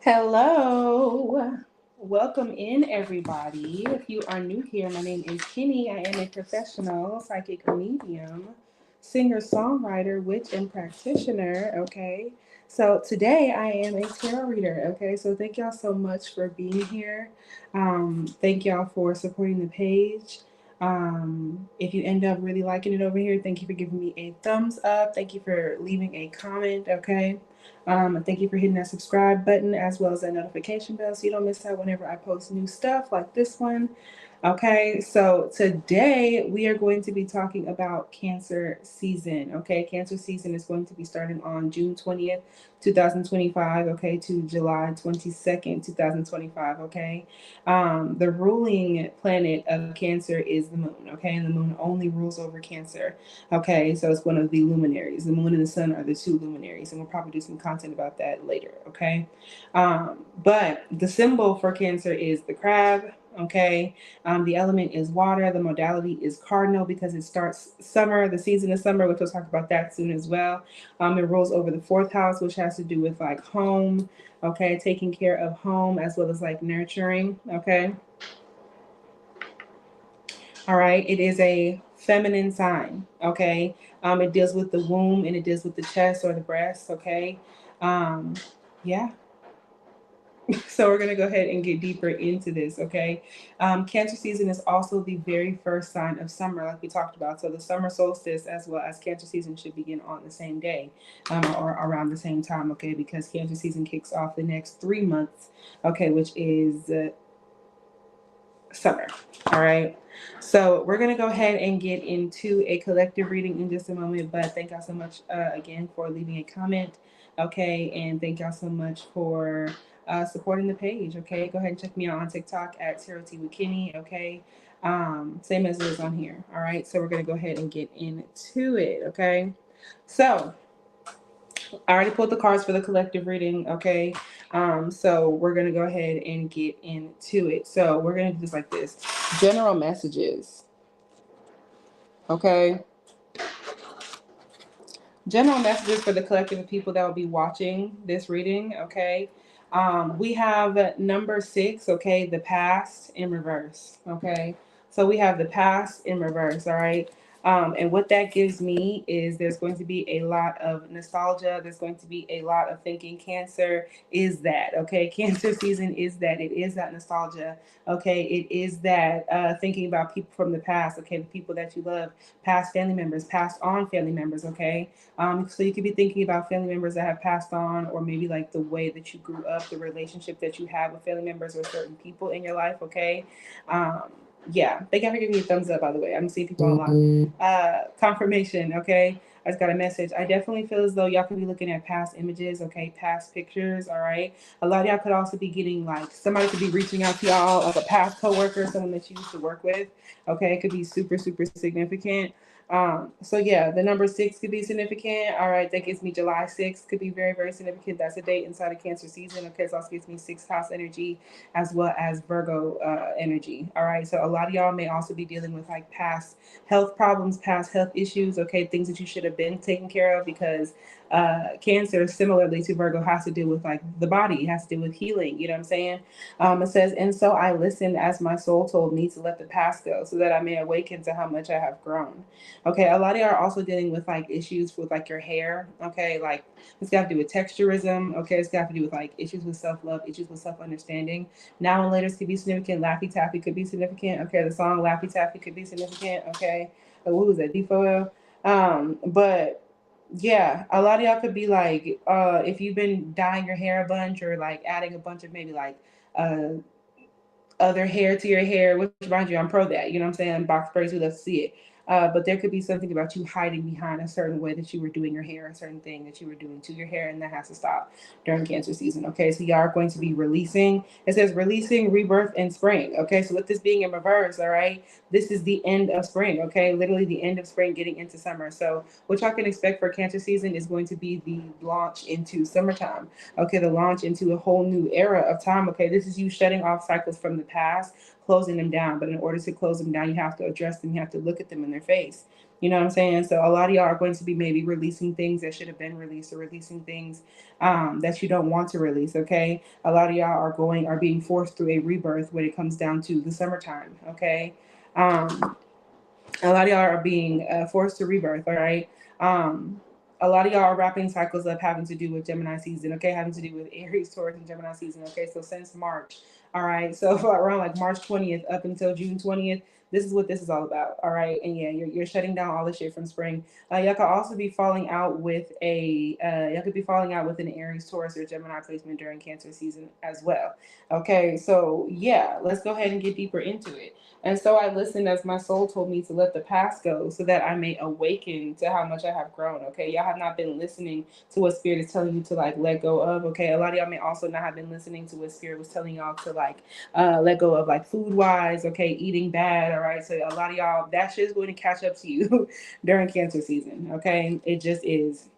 Hello. Welcome in, everybody. If you are new here, my name is Kinny. I am a professional psychic medium, singer, songwriter, witch, and practitioner. Okay. So today I am a tarot reader. Okay. So thank y'all so much for being here. Thank y'all for supporting the page. If you end up really liking it over here, thank you for giving me a thumbs up. Thank you for leaving a comment. Okay. Thank you for hitting that subscribe button as well as that notification bell so you don't miss out whenever I post new stuff like this one. Okay, so today we are going to be talking about Cancer season. Okay, Cancer season is going to be starting on June 20th, 2025, okay, to July 22nd, 2025. Okay, the ruling planet of Cancer is the moon. Okay, and the moon only rules over Cancer. Okay, so it's one of the luminaries. The moon and the sun are the two luminaries, and we'll probably do some content about that later. Okay, but the symbol for Cancer is the crab. Okay, the element is water. The modality is cardinal because it starts summer, the season of summer, which we'll talk about that soon as well. It rules over the fourth house, which has to do with like home. Okay, taking care of home as well as like nurturing. Okay, all right, it is a feminine sign. Okay, it deals with the womb and it deals with the chest or the breast. Okay, um, yeah. So we're gonna go ahead and get deeper into this. Okay, Cancer season is also the very first sign of summer, like we talked about. So the summer solstice as well as Cancer season should begin on the same day, or around the same time. Okay, because Cancer season kicks off the next 3 months. Okay, which is summer. All right. So we're going to go ahead and get into a collective reading in just a moment. But thank y'all so much again for leaving a comment. Okay. And thank y'all so much for supporting the page. Okay. Go ahead and check me out on TikTok at Tarot Tea with Kinny. Okay. Same as it is on here. All right. So we're going to go ahead and get into it. Okay. So I already pulled the cards for the collective reading, okay? So we're gonna go ahead and get into it. So we're gonna do this like this. General messages, okay? General messages for the collective of people that will be watching this reading, okay? We have number 6, okay? The past in reverse, okay? So we have the past in reverse, all right? And what that gives me is there's going to be a lot of nostalgia. There's going to be a lot of thinking. Cancer is that, okay? Cancer season is that. It is that nostalgia, okay? It is that thinking about people from the past, okay? The people that you love, past family members, past on family members, okay? So you could be thinking about family members that have passed on, or maybe like the way that you grew up, the relationship that you have with family members or certain people in your life, okay? Um, yeah, thank you for giving me a thumbs up, by the way. I'm seeing people online. Confirmation, okay? I just got a message. I definitely feel as though y'all could be looking at past images, okay? Past pictures, all right? A lot of y'all could also be getting like, somebody could be reaching out to y'all, like a past coworker, someone that you used to work with, okay? It could be super, super significant. So yeah, the number 6 could be significant. All right, that gives me July 6th, could be very, very significant. That's a date inside of Cancer season. Okay, so also gives me 6th house energy as well as Virgo energy. All right, so a lot of y'all may also be dealing with like past health problems, past health issues. Okay, things that you should have been taken care of because Cancer, similarly to Virgo, has to do with like the body, it has to do with healing. You know what I'm saying? It says, and so I listened as my soul told me to let the past go, so that I may awaken to how much I have grown. Okay, a lot of y'all are also dealing with like issues with like your hair. Okay, like it's got to do with texturism. Okay, it's got to do with like issues with self love, issues with self understanding. Now and later could be significant. Laffy Taffy could be significant. Okay, the song Laffy Taffy could be significant. Okay, what was that? D4L. But yeah, a lot of y'all could be like, if you've been dyeing your hair a bunch or like adding a bunch of maybe like uh other hair to your hair, which mind you, I'm pro that. You know what I'm saying? Box braids, we love to see it. But there could be something about you hiding behind a certain way that you were doing your hair, a certain thing that you were doing to your hair, and that has to stop during Cancer season. Okay, so y'all are going to be releasing. It says releasing, rebirth, and spring. Okay, so with this being in reverse, all right, this is the end of spring. Okay, literally the end of spring, getting into summer. So what y'all can expect for Cancer season is going to be the launch into summertime. Okay, the launch into a whole new era of time. Okay, this is you shutting off cycles from the past, closing them down. But in order to close them down, you have to address them. You have to look at them in their face. You know what I'm saying? So a lot of y'all are going to be maybe releasing things that should have been released, or releasing things that you don't want to release. Okay, a lot of y'all are being forced through a rebirth when it comes down to the summertime. Okay, um, a lot of y'all are being forced to rebirth. All right. Um, a lot of y'all are wrapping cycles up having to do with Gemini season. Okay, having to do with Aries, Taurus, and Gemini season. Okay, so since March. All right. So around like March 20th up until June 20th, this is what this is all about. All right. And yeah, you're shutting down all the shit from spring. Y'all could also be falling out with y'all could be falling out with an Aries, Taurus, or Gemini placement during Cancer season as well. Okay. So yeah, let's go ahead and get deeper into it. And so I listened as my soul told me to let the past go so that I may awaken to how much I have grown. Okay. Y'all have not been listening to what spirit is telling you to like let go of. Okay. A lot of y'all may also not have been listening to what spirit was telling y'all to like let go of, like food wise. Okay. Eating bad. All right. So a lot of y'all, that shit is going to catch up to you during Cancer season. Okay. It just is.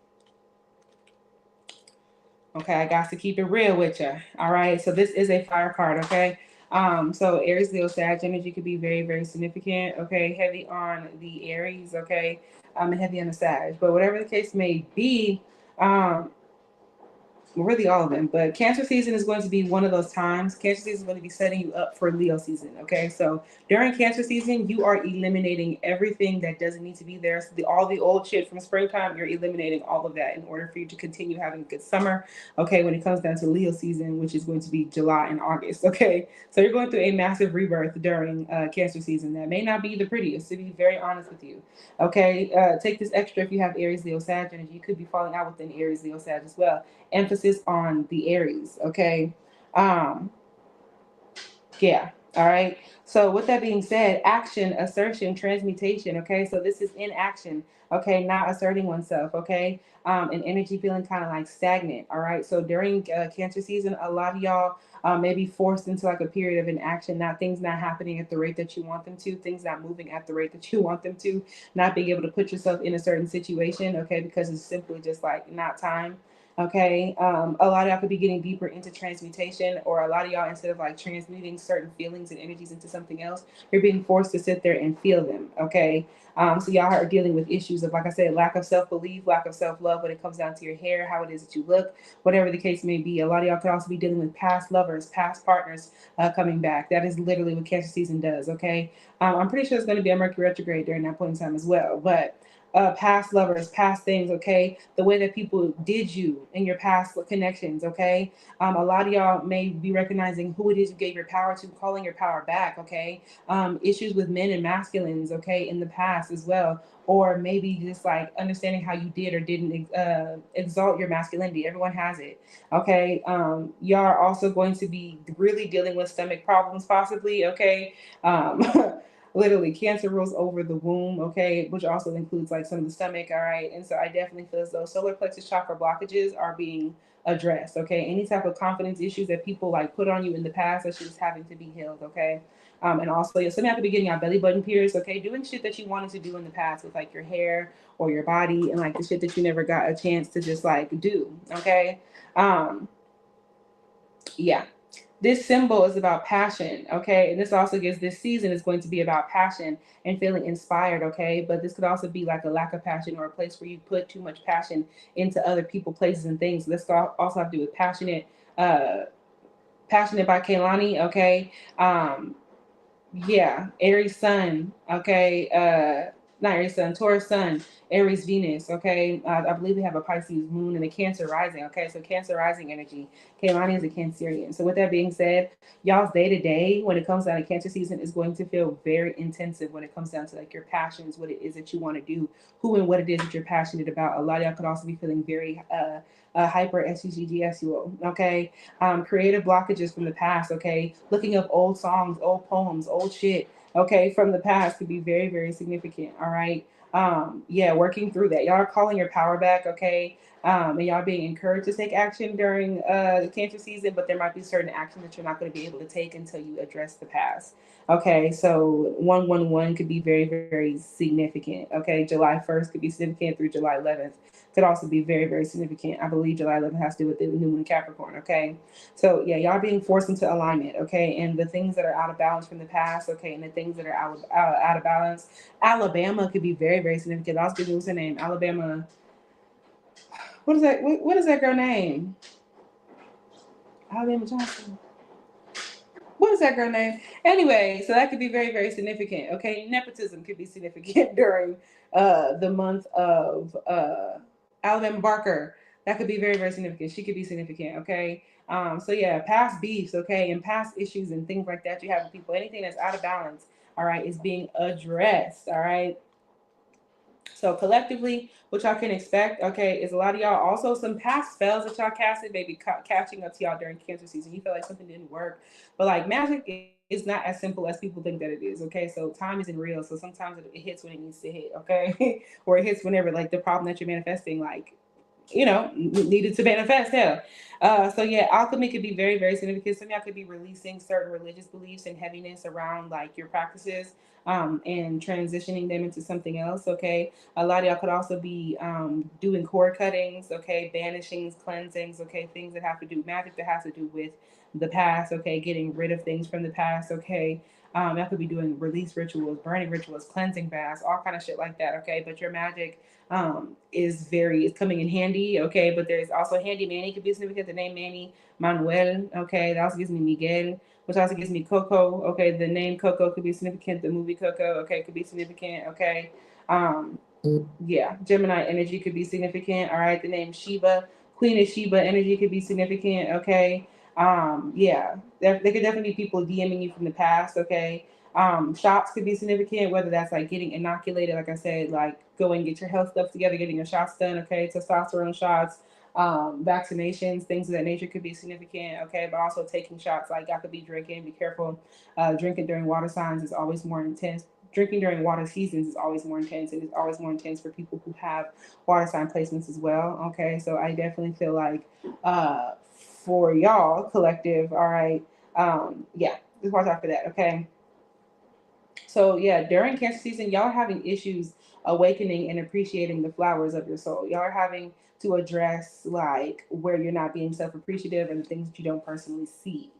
Okay, I got to keep it real with you. All right, so this is a fire card. Okay, so Aries, Leo, Sag energy could be very, very significant. Okay, heavy on the Aries. Okay, and heavy on the Sag. But whatever the case may be, um, well, really all of them, but Cancer season is going to be one of those times. Cancer season is going to be setting you up for Leo season. Okay, so during Cancer season, you are eliminating everything that doesn't need to be there. So all the old shit from springtime, you're eliminating all of that in order for you to continue having a good summer. Okay, when it comes down to Leo season, which is going to be July and August. Okay, so you're going through a massive rebirth during Cancer season that may not be the prettiest, to be very honest with you. Okay, take this extra if you have Aries, Leo, Sag energy. You could be falling out with an Aries, Leo, Sag as well. Emphasis on the Aries. Okay. Um, yeah. All right. So with that being said, action, assertion, transmutation. Okay. So this is in action. Okay. Not asserting oneself. Okay. And energy feeling kind of like stagnant. All right. So during Cancer season, a lot of y'all may be forced into like a period of inaction, not things not happening at the rate that you want them to, things not moving at the rate that you want them to, not being able to put yourself in a certain situation. Okay. Because it's simply just like not time. Okay. A lot of y'all could be getting deeper into transmutation, or a lot of y'all, instead of like transmuting certain feelings and energies into something else, you're being forced to sit there and feel them. Okay. So y'all are dealing with issues of, like I said, lack of self belief, lack of self love when it comes down to your hair, how it is that you look, whatever the case may be. A lot of y'all could also be dealing with past lovers, past partners coming back. That is literally what Cancer season does. Okay. I'm pretty sure it's going to be a Mercury retrograde during that point in time as well. But past lovers, past things, okay? The way that people did you in your past connections, okay? A lot of y'all may be recognizing who it is you gave your power to, calling your power back, okay? Issues with men and masculines, okay, in the past as well. Or maybe just like understanding how you did or didn't exalt your masculinity. Everyone has it, okay? Y'all are also going to be really dealing with stomach problems, possibly, okay? Um, literally cancer rules over the womb, okay, which also includes like some of the stomach. All right, and so I definitely feel as though solar plexus chakra blockages are being addressed. Okay, any type of confidence issues that people like put on you in the past, that's just having to be healed. Okay. And also, yeah, some have to be getting our belly button pierced, okay? Doing shit that you wanted to do in the past with like your hair or your body, and like the shit that you never got a chance to just like do, okay? Um, yeah, this symbol is about passion, okay? And this also gives, this season is going to be about passion and feeling inspired, okay? But this could also be like a lack of passion, or a place where you put too much passion into other people, places, and things. This also have to do with passionate, passionate by Kaylani, okay? Um, yeah, Aries Sun, okay. Not Aries Sun, Taurus Sun, Aries Venus, okay. I believe we have a Pisces Moon and a Cancer Rising, okay. So Cancer Rising energy. Kaylani is a Cancerian. So with that being said, y'all's day to day when it comes down to Cancer season is going to feel very intensive when it comes down to like your passions, what it is that you want to do, who and what it is that you're passionate about. A lot of y'all could also be feeling very hyper SUGGSUO, okay. Creative blockages from the past, okay? Looking up old songs, old poems, old shit, okay, from the past could be very, very significant, all right? Yeah, working through that. Y'all are calling your power back, okay? And y'all being encouraged to take action during the Cancer season, but there might be certain action that you're not going to be able to take until you address the past. Okay, so 111 could be very, very significant. Okay, July 1st could be significant through July 11th. could also be very, very significant. I believe July 11th has to do with the new moon in Capricorn, okay? So, yeah, y'all being forced into alignment, okay? And the things that are out of balance from the past, okay, and the things that are out of balance. Alabama could be very, very significant. I'll speak what's her name. Alabama. What is that? What is that girl name? Alabama Johnson. What is that girl name? Anyway, so that could be very, very significant. Okay, nepotism could be significant during the month of Alabama Barker. That could be very, very significant. She could be significant. Okay. So yeah, past beefs, okay, and past issues and things like that you have with people. Anything that's out of balance, all right, is being addressed. All right. So collectively, what y'all can expect, okay, is a lot of y'all also some past spells that y'all casted, maybe catching up to y'all during Cancer season. You feel like something didn't work, but like magic is not as simple as people think that it is. Okay, so time isn't real. So sometimes it hits when it needs to hit. Okay, or it hits whenever like the problem that you're manifesting, like needed to manifest. Hell. So yeah, alchemy could be very, very significant. Some of y'all could be releasing certain religious beliefs and heaviness around like your practices, and transitioning them into something else. Okay. A lot of y'all could also be doing cord cuttings. Okay. Banishings, cleansings. Okay. Things that have to do magic that has to do with the past. Okay. Getting rid of things from the past. Okay. Y'all could be doing release rituals, burning rituals, cleansing baths, all kind of shit like that. Okay. But your magic is coming in handy. Okay, but there's also handy Manny could be significant. The name Manny Manuel. Okay, that also gives me Miguel, which also gives me Coco. Okay, the name Coco could be significant. The movie Coco. Okay, could be significant. Okay, um, yeah, Gemini energy could be significant. All right, the name Sheba, Queen of Sheba energy could be significant. Okay, yeah, there could definitely be people DMing you from the past. Okay, shots could be significant, whether that's like getting inoculated, like I said, like go and get your health stuff together, getting your shots done. Okay, testosterone shots. Vaccinations, things of that nature could be significant. Okay, but also taking shots, like y'all could be drinking. Be careful. Drinking during water signs is always more intense. Drinking during water seasons is always more intense. It is always more intense for people who have water sign placements as well. Okay, so I definitely feel like for y'all collective, all right, yeah, just watch out for that. Okay, so yeah, during Cancer season, y'all are having issues awakening and appreciating the flowers of your soul. Y'all are having to address like where you're not being self appreciative and the things that you don't personally see.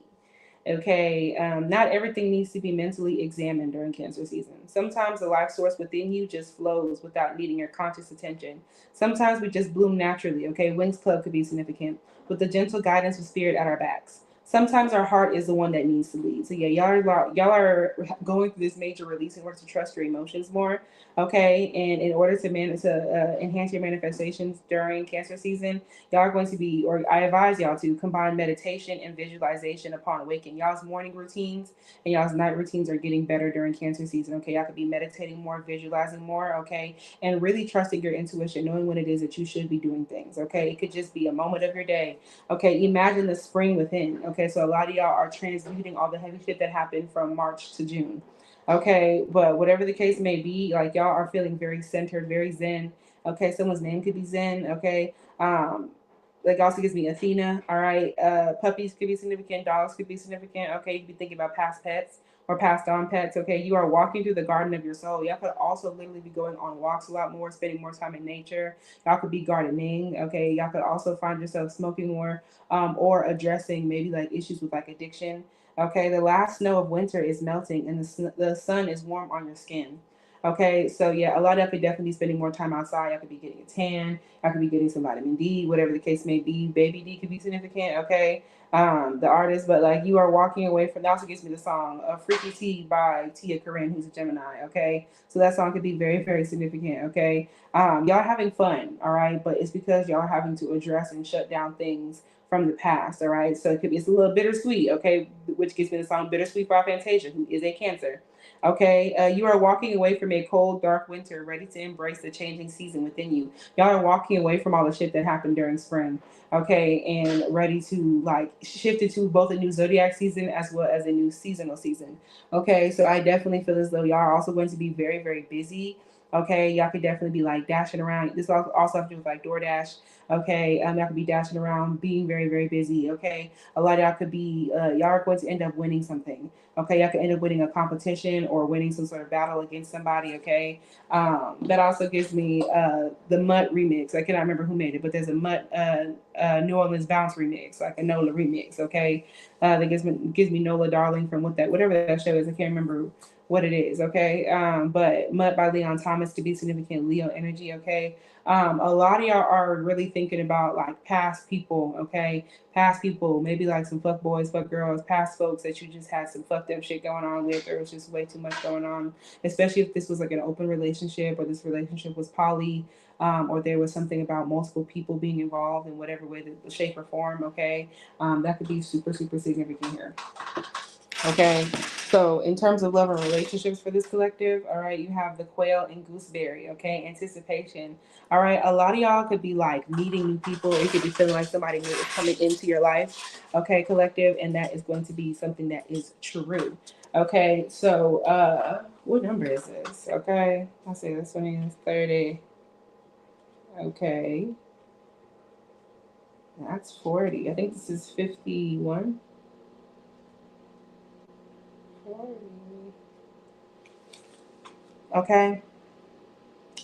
Okay, not everything needs to be mentally examined during Cancer season. Sometimes the life source within you just flows without needing your conscious attention. Sometimes we just bloom naturally. Okay, Wings Club could be significant with the gentle guidance of spirit at our backs. Sometimes our heart is the one that needs to lead. So yeah, y'all are going through this major release in order to trust your emotions more. Okay, and in order to enhance your manifestations during Cancer season, y'all are going to be, or I advise y'all to combine meditation and visualization upon awakening. Y'all's morning routines and y'all's night routines are getting better during Cancer season. Okay, y'all could be meditating more, visualizing more. Okay, and really trusting your intuition, knowing when it is that you should be doing things. Okay, it could just be a moment of your day. Okay, imagine the spring within. Okay, so a lot of y'all are transmuting all the heavy shit that happened from March to June. Okay, but whatever the case may be, like y'all are feeling very centered, very zen. Okay, someone's name could be Zen. Okay, like also gives me Athena. All right, puppies could be significant, dogs could be significant. Okay, you could be thinking about past pets or passed on pets. Okay, you are walking through the garden of your soul. Y'all could also literally be going on walks a lot more, spending more time in nature. Y'all could be gardening. Okay, y'all could also find yourself smoking more, or addressing maybe like issues with like addiction. Okay, the last snow of winter is melting and the sun is warm on your skin. Okay, so yeah, a lot of y'all could definitely be spending more time outside. Y'all could be getting a tan. Y'all could be getting some vitamin D, whatever the case may be. Baby D could be significant. Okay, the artist, but like you are walking away from. That also gives me the song "Freaky T" by Tia Corinne, who's a Gemini. Okay, so that song could be very, very significant. Okay, y'all are having fun. All right, but it's because y'all are having to address and shut down things from the past. All right, so it's a little bittersweet. Okay, which gives me the song "Bittersweet" by Fantasia, who is a Cancer. Okay, you are walking away from a cold, dark winter, ready to embrace the changing season within you. Y'all are walking away from all the shit that happened during spring. Okay, and ready to like shift into both a new zodiac season as well as a new seasonal season. Okay, so I definitely feel as though y'all are also going to be very, very busy. Okay, y'all could definitely be like dashing around. This also have to do with like DoorDash. Okay, y'all could be dashing around, being very, very busy. Okay, a lot of y'all could be, y'all are going to end up winning something. Okay, y'all could end up winning a competition or winning some sort of battle against somebody. Okay, that also gives me the Mutt remix. I cannot remember who made it, but there's a Mutt New Orleans Bounce remix, like a Nola remix. Okay, that gives me Nola Darling from whatever that show is. I can't remember what it is. Okay, but Mutt by Leon Thomas to be significant Leo energy. Okay, a lot of y'all are really thinking about like past people. Okay, past people, maybe like some fuck boys, fuck girls, past folks that you just had some fucked up shit going on with, or it was just way too much going on, especially if this was like an open relationship or this relationship was poly, or there was something about multiple people being involved in whatever way, the shape or form. Okay, that could be super, super significant here. Okay, so in terms of love and relationships for this collective, all right, you have the quail and gooseberry. Okay, anticipation. All right, a lot of y'all could be like meeting new people. It could be feeling like somebody new is coming into your life. Okay, collective, and that is going to be something that is true. Okay, so what number is this? Okay, I'll say this one is 30. Okay, that's 40. I think this is 51. 40. Okay.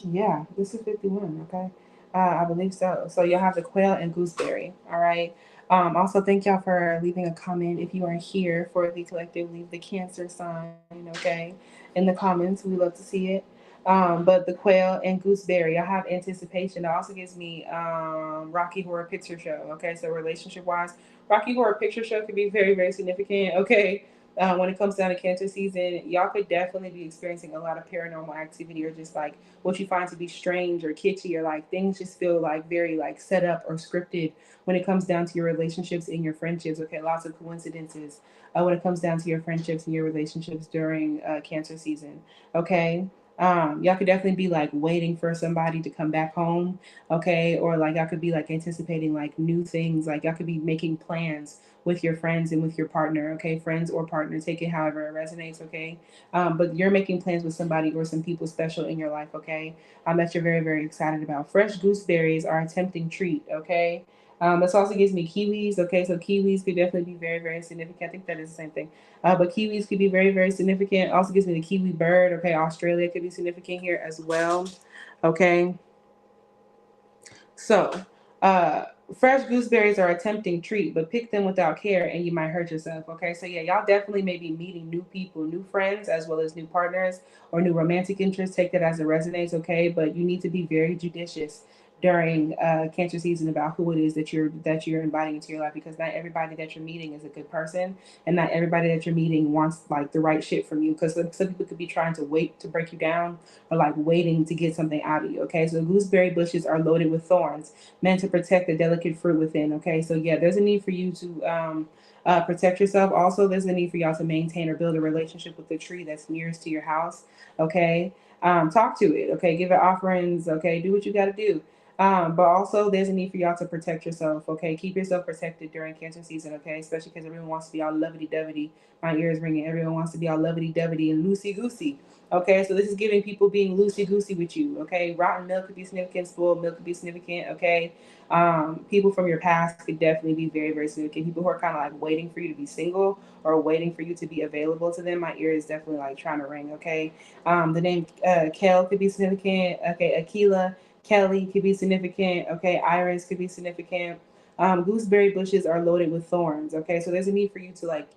Yeah, this is 51, okay? I believe so. So you'll have the quail and gooseberry, all right? Also, thank y'all for leaving a comment. If you are here for the collective, leave the Cancer sign, okay? In the comments, we love to see it. But the quail and gooseberry, I have anticipation. That also gives me Rocky Horror Picture Show, okay? So relationship wise, Rocky Horror Picture Show could be very, very significant, okay? When it comes down to Cancer season, y'all could definitely be experiencing a lot of paranormal activity or just like what you find to be strange or kitschy or like things just feel like very like set up or scripted when it comes down to your relationships and your friendships. Okay, lots of coincidences when it comes down to your friendships and your relationships during Cancer season. Okay. Y'all could definitely be like waiting for somebody to come back home, okay, or like y'all could be like anticipating like new things, like y'all could be making plans with your friends and with your partner, okay, friends or partner, take it however it resonates, okay. But you're making plans with somebody or some people special in your life, okay? That you're very, very excited about. Fresh gooseberries are a tempting treat, okay? This also gives me kiwis, okay? So kiwis could definitely be very, very significant. I think that is the same thing. But kiwis could be very, very significant. Also gives me the kiwi bird, okay? Australia could be significant here as well, okay? So, uh, fresh gooseberries are a tempting treat, but pick them without care and you might hurt yourself. Okay, so yeah, y'all definitely may be meeting new people, new friends, as well as new partners or new romantic interests. Take that as it resonates, okay? But you need to be very judicious during Cancer season about who it is that you're inviting into your life because not everybody that you're meeting is a good person, and not everybody that you're meeting wants like the right shit from you. Because some people could be trying to wait to break you down or like waiting to get something out of you. Okay, so gooseberry bushes are loaded with thorns, meant to protect the delicate fruit within. Okay, so yeah, there's a need for you to protect yourself. Also, there's a need for y'all to maintain or build a relationship with the tree that's nearest to your house. Okay, talk to it. Okay, give it offerings. Okay, do what you got to do. But also, there's a need for y'all to protect yourself. Okay, keep yourself protected during Cancer season. Okay, especially because everyone wants to be all lovey dovey. My ears ringing. Everyone wants to be all lovey dovey and loosey goosey. Okay, so this is giving people being loosey goosey with you. Okay, rotten milk could be significant, spoiled milk could be significant. Okay, people from your past could definitely be very, very significant. People who are kind of like waiting for you to be single or waiting for you to be available to them. My ear is definitely like trying to ring. Okay, the name Kel could be significant. Okay, Akila, Kelly could be significant. Okay, Iris could be significant. Gooseberry bushes are loaded with thorns. Okay, so there's a need for you to like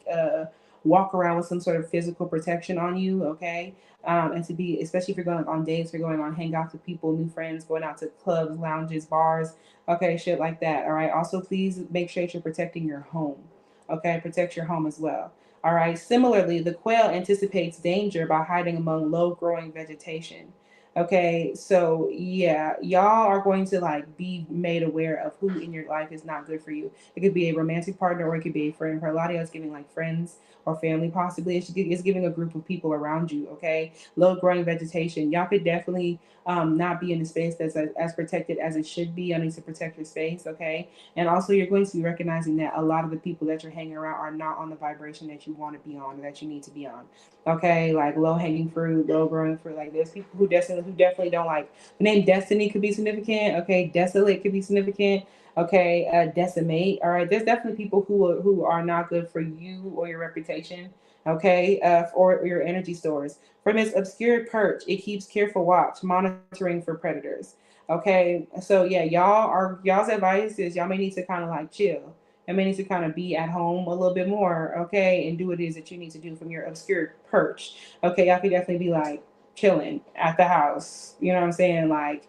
walk around with some sort of physical protection on you. Okay, and to be, especially if you're going on dates, you're going on hangouts with people, new friends, going out to clubs, lounges, bars, okay, shit like that. All right. Also, please make sure that you're protecting your home. Okay, protect your home as well. All right. Similarly, the quail anticipates danger by hiding among low-growing vegetation. Okay, so yeah, y'all are going to like be made aware of who in your life is not good for you. It could be a romantic partner or it could be a friend. For a lot of y'all, it's giving like friends or family, possibly. It's giving a group of people around you. Okay, low growing vegetation. Y'all could definitely not be in a space that's as protected as it should be. I need to protect your space. Okay, and also you're going to be recognizing that a lot of the people that you're hanging around are not on the vibration that you want to be on or that you need to be on. Okay, like low hanging fruit, low growing fruit. Like there's people who who definitely don't like the name Destiny could be significant. Okay, desolate could be significant. Okay, decimate. All right, there's definitely people who are not good for you or your reputation. Okay, or your energy stores. From its obscure perch, it keeps careful watch, monitoring for predators. Okay, so yeah, y'all's advice is y'all may need to kind of like chill. Y'all may need to kind of be at home a little bit more, okay, and do what it is that you need to do from your obscure perch. Okay, y'all could definitely be like chilling at the house. You know what I'm saying? Like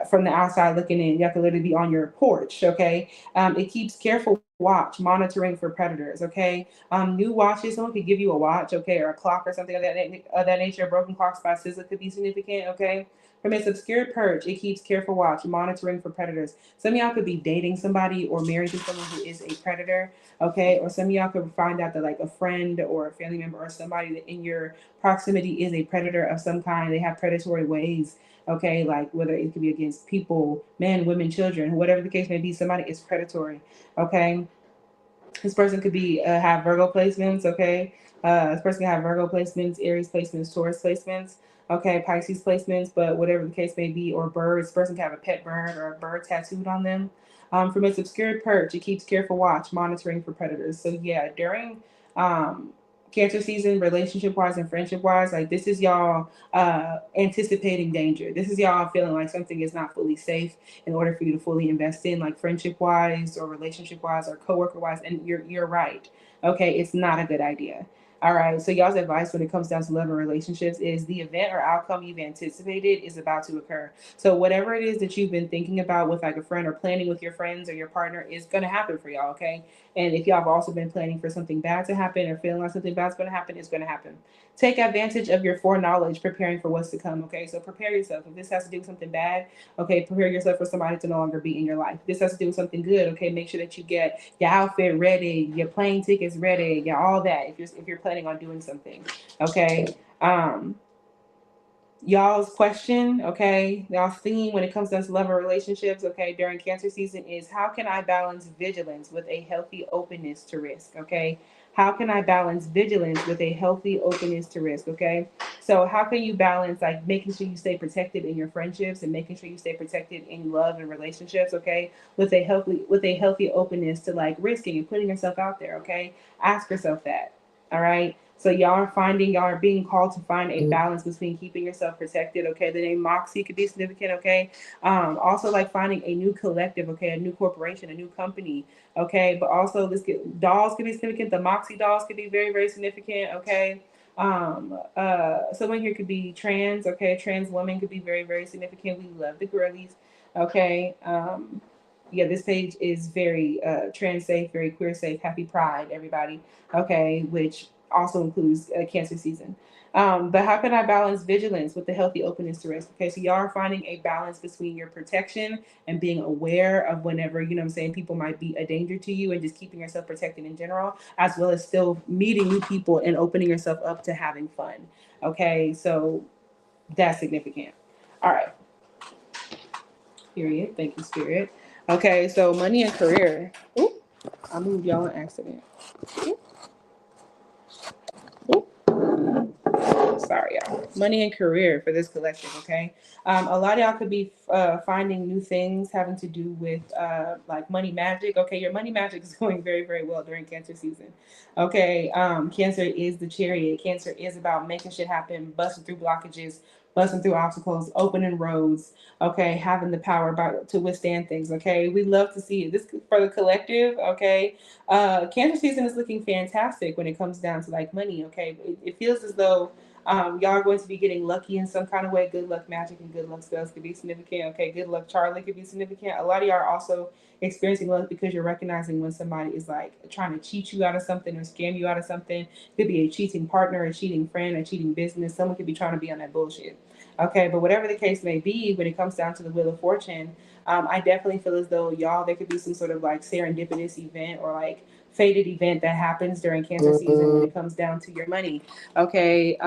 from the outside looking in. You have to literally be on your porch, okay? It keeps careful watch, monitoring for predators, okay? New watches, someone could give you a watch, okay, or a clock or something of that nature. Broken clocks by Scissor could be significant, okay? From its obscure perch, it keeps careful watch, monitoring for predators. Some of y'all could be dating somebody or married to someone who is a predator, okay? Or some of y'all could find out that like a friend or a family member or somebody that in your proximity is a predator of some kind. They have predatory ways, okay, like whether it could be against people, men, women, children, whatever the case may be, somebody is predatory, okay. This person could be have Virgo placements, okay. This person can have Virgo placements, Aries placements, Taurus placements, okay, Pisces placements, but whatever the case may be, or birds. This person can have a pet bird or a bird tattooed on them. From its obscure perch, it keeps careful watch, monitoring for predators. So yeah, during um, Cancer season, relationship wise and friendship wise, like this is y'all anticipating danger. This is y'all feeling like something is not fully safe in order for you to fully invest in, like friendship wise or relationship wise or coworker wise. And you're right. Okay, it's not a good idea. All right. So y'all's advice when it comes down to love and relationships is the event or outcome you've anticipated is about to occur. So whatever it is that you've been thinking about with like a friend or planning with your friends or your partner is gonna happen for y'all. Okay. And if y'all have also been planning for something bad to happen or feeling like something bad's gonna happen, it's gonna happen. Take advantage of your foreknowledge, preparing for what's to come. Okay. So prepare yourself. If this has to do with something bad, okay, prepare yourself for somebody to no longer be in your life. If this has to do with something good, okay, make sure that you get your outfit ready, your plane tickets ready, your all that. If you're planning on doing something, okay. Y'all's question, okay, y'all's theme when it comes down to love and relationships, okay, during Cancer season is how can I balance vigilance with a healthy openness to risk, okay? How can I balance vigilance with a healthy openness to risk, okay? So how can you balance like making sure you stay protected in your friendships and making sure you stay protected in love and relationships, okay? With a healthy openness to like risking and putting yourself out there, okay? Ask yourself that. All right. So y'all are being called to find a balance between keeping yourself protected. Okay. The name Moxie could be significant. Okay. Also like finding a new collective. Okay. A new corporation, a new company. Okay. But also dolls could be significant. The Moxie dolls could be very, very significant. Okay. Someone here could be trans. Okay. Trans woman could be very, very significant. We love the girlies. Okay. Yeah, this page is very trans safe, very queer safe. Happy Pride, everybody. Okay, which also includes Cancer season. But how can I balance vigilance with the healthy openness to risk? Okay, so y'all are finding a balance between your protection and being aware of whenever, you know what I'm saying, people might be a danger to you and just keeping yourself protected in general, as well as still meeting new people and opening yourself up to having fun. Okay, so that's significant. All right, period. Thank you, Spirit. Okay, so money and career. Oop, I moved y'all on accident. Oop, oop. Sorry, y'all. Money and career for this collective, okay? A lot of y'all could be finding new things having to do with like money magic. Okay, your money magic is going very, very well during Cancer season. Okay, Cancer is the chariot. Cancer is about making shit happen, busting through blockages, busting through obstacles, opening roads. Okay, having the power about to withstand things. Okay, we love to see it. This for the collective. Okay, Cancer season is looking fantastic when it comes down to like money. Okay, it feels as though y'all are going to be getting lucky in some kind of way. Good luck magic and good luck spells could be significant. Okay, good luck Charlie could be significant. A lot of y'all are also experiencing luck because you're recognizing when somebody is like trying to cheat you out of something or scam you out of something. It could be a cheating partner, a cheating friend, a cheating business. Someone could be trying to be on that bullshit. Okay, but whatever the case may be, when it comes down to the Wheel of Fortune, I definitely feel as though y'all there could be some sort of like serendipitous event or like fated event that happens during Cancer season when it comes down to your money. Okay.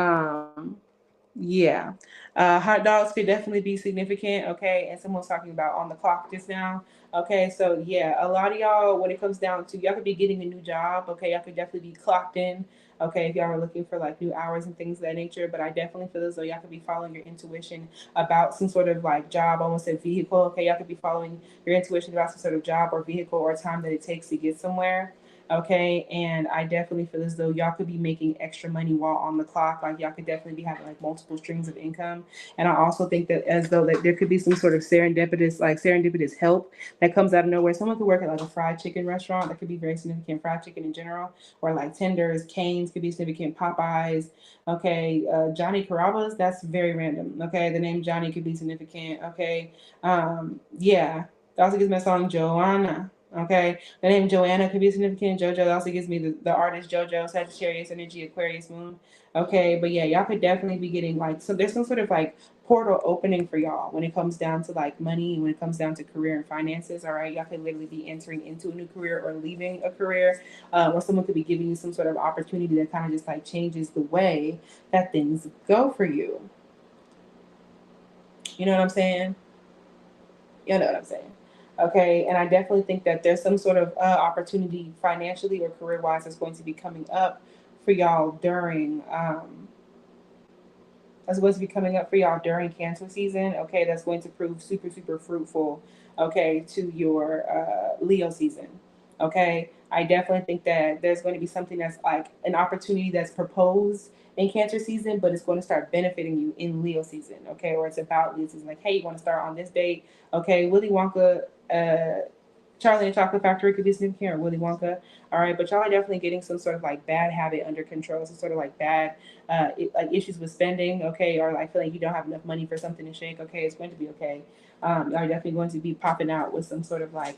Yeah. Hot dogs could definitely be significant, okay? And someone's talking about on the clock just now. Okay, so yeah, a lot of y'all, when it comes down to, y'all could be getting a new job, okay? Y'all could definitely be clocked in, okay, if y'all are looking for like new hours and things of that nature. But I definitely feel as though y'all could be following your intuition about some sort of like job, almost a vehicle, okay? Y'all could be following your intuition about some sort of job or vehicle or time that it takes to get somewhere. Okay, and I definitely feel as though y'all could be making extra money while on the clock. Like y'all could definitely be having like multiple streams of income. And I also think that as though that there could be some sort of serendipitous help that comes out of nowhere. Someone could work at like a fried chicken restaurant. That could be very significant. Fried chicken in general, or like tenders, Canes could be significant. Popeyes. Okay, Johnny Carrabba's. That's very random. Okay, the name Johnny could be significant. Okay, yeah. That also gives me a song Joanna. Okay, the name Joanna could be significant. JoJo also gives me the artist JoJo, Sagittarius energy, Aquarius moon. Okay, but yeah, y'all could definitely be getting like, so there's some sort of like portal opening for y'all when it comes down to like money, when it comes down to career and finances. All right, y'all could literally be entering into a new career or leaving a career, or someone could be giving you some sort of opportunity that kind of just like changes the way that things go for you. You know what I'm saying? You know what I'm saying? Okay, and I definitely think that there's some sort of opportunity financially or career wise that's going to be coming up for y'all during that's going to be coming up for y'all during Cancer season. Okay, that's going to prove super super fruitful. Okay, to your Leo season. Okay, I definitely think that there's going to be something that's like an opportunity that's proposed in Cancer season, but it's going to start benefiting you in Leo season. Okay, or it's about Leo season. Like, hey, you want to start on this date? Okay, Willy Wonka. Charlie and the Chocolate Factory could be significant, or Willy Wonka. All right, but y'all are definitely getting some sort of like bad habit under control, some sort of like bad like issues with spending, okay, or like feeling you don't have enough money for something to shake. Okay, it's going to be okay. Y'all are definitely going to be popping out with some sort of like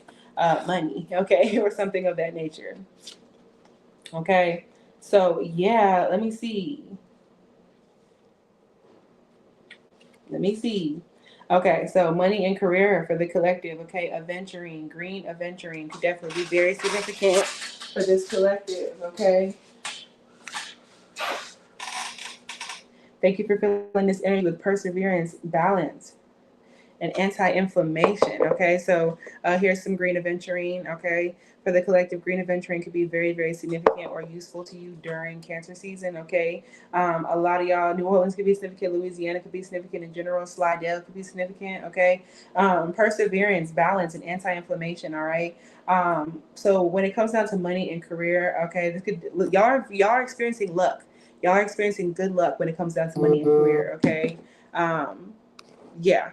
money, okay, or something of that nature. Okay, so yeah, let me see. Let me see. Okay, so money and career for the collective. Okay, adventuring, green adventuring could definitely be very significant for this collective. Okay, thank you for filling this energy with perseverance, balance, and anti-inflammation. Okay, so here's some green aventurine. Okay, for the collective, green aventurine could be very, very significant or useful to you during Cancer season. Okay, a lot of y'all, New Orleans could be significant, Louisiana could be significant in general, Slidell could be significant. Okay, perseverance, balance, and anti-inflammation. All right. So when it comes down to money and career, okay, this could y'all are experiencing luck. Y'all are experiencing good luck when it comes down to money and career. Okay. Um, yeah.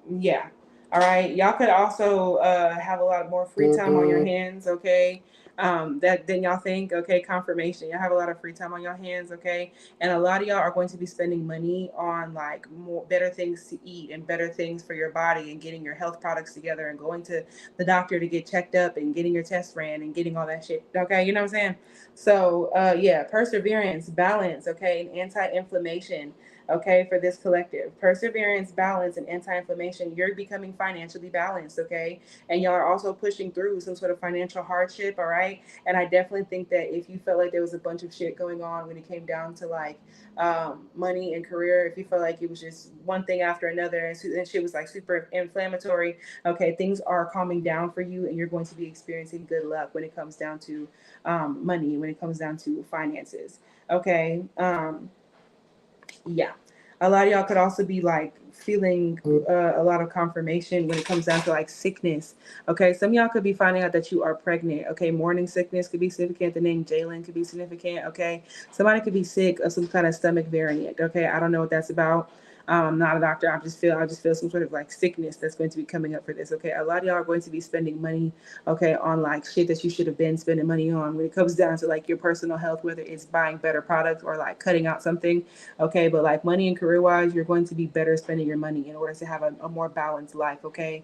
Yeah. All right. Y'all could also have a lot more free time on your hands, okay? That than y'all think, okay? Confirmation. Y'all have a lot of free time on your hands, okay? And a lot of y'all are going to be spending money on like more better things to eat and better things for your body and getting your health products together and going to the doctor to get checked up and getting your tests ran and getting all that shit. Okay, you know what I'm saying? So yeah, perseverance, balance, okay, and anti-inflammation, okay, for this collective. Perseverance, balance, and anti inflammation. You're becoming financially balanced, okay? And y'all are also pushing through some sort of financial hardship, all right? And I definitely think that if you felt like there was a bunch of shit going on when it came down to like money and career, if you felt like it was just one thing after another and shit was like super inflammatory, okay, things are calming down for you and you're going to be experiencing good luck when it comes down to money, when it comes down to finances, okay? Yeah, a lot of y'all could also be like feeling a lot of confirmation when it comes down to like sickness. Okay, some of y'all could be finding out that you are pregnant. Okay, morning sickness could be significant. The name Jalen could be significant. Okay, somebody could be sick of some kind of stomach variant. Okay, I don't know what that's about. I'm not a doctor. I just feel some sort of like sickness that's going to be coming up for this. Okay, a lot of y'all are going to be spending money, okay, on like shit that you should have been spending money on when it comes down to like your personal health, whether it's buying better products or like cutting out something. Okay, but like money and career wise, you're going to be better spending your money in order to have a more balanced life. Okay,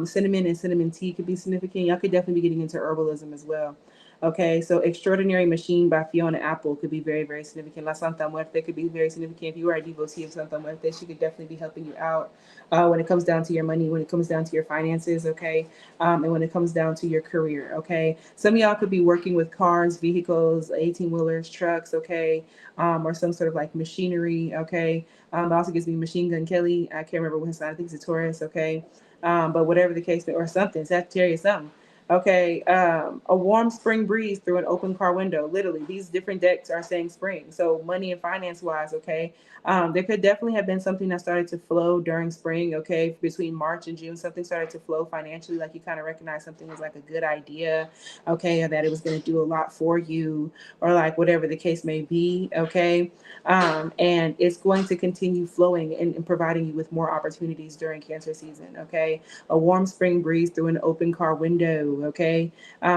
cinnamon and cinnamon tea could be significant. Y'all could definitely be getting into herbalism as well. Okay, so Extraordinary Machine by Fiona Apple could be very, very significant. La Santa Muerte could be very significant. If you are a devotee of Santa Muerte, she could definitely be helping you out when it comes down to your money, when it comes down to your finances, okay? And when it comes down to your career, okay? Some of y'all could be working with cars, vehicles, 18 wheelers, trucks, okay? Or some sort of like machinery, okay? It also gives me Machine Gun Kelly. I can't remember what his sign. I think it's a Taurus, okay? But whatever the case, or something, Sagittarius, something. Okay, a warm spring breeze through an open car window. Literally, these different decks are saying spring. So money and finance wise, okay, there could definitely have been something that started to flow during spring. Okay, between March and June, something started to flow financially. Like you kind of recognize something was like a good idea, okay, or that it was going to do a lot for you, or like whatever the case may be. Okay, and it's going to continue flowing and providing you with more opportunities during Cancer season. Okay, a warm spring breeze through an open car window. Okay.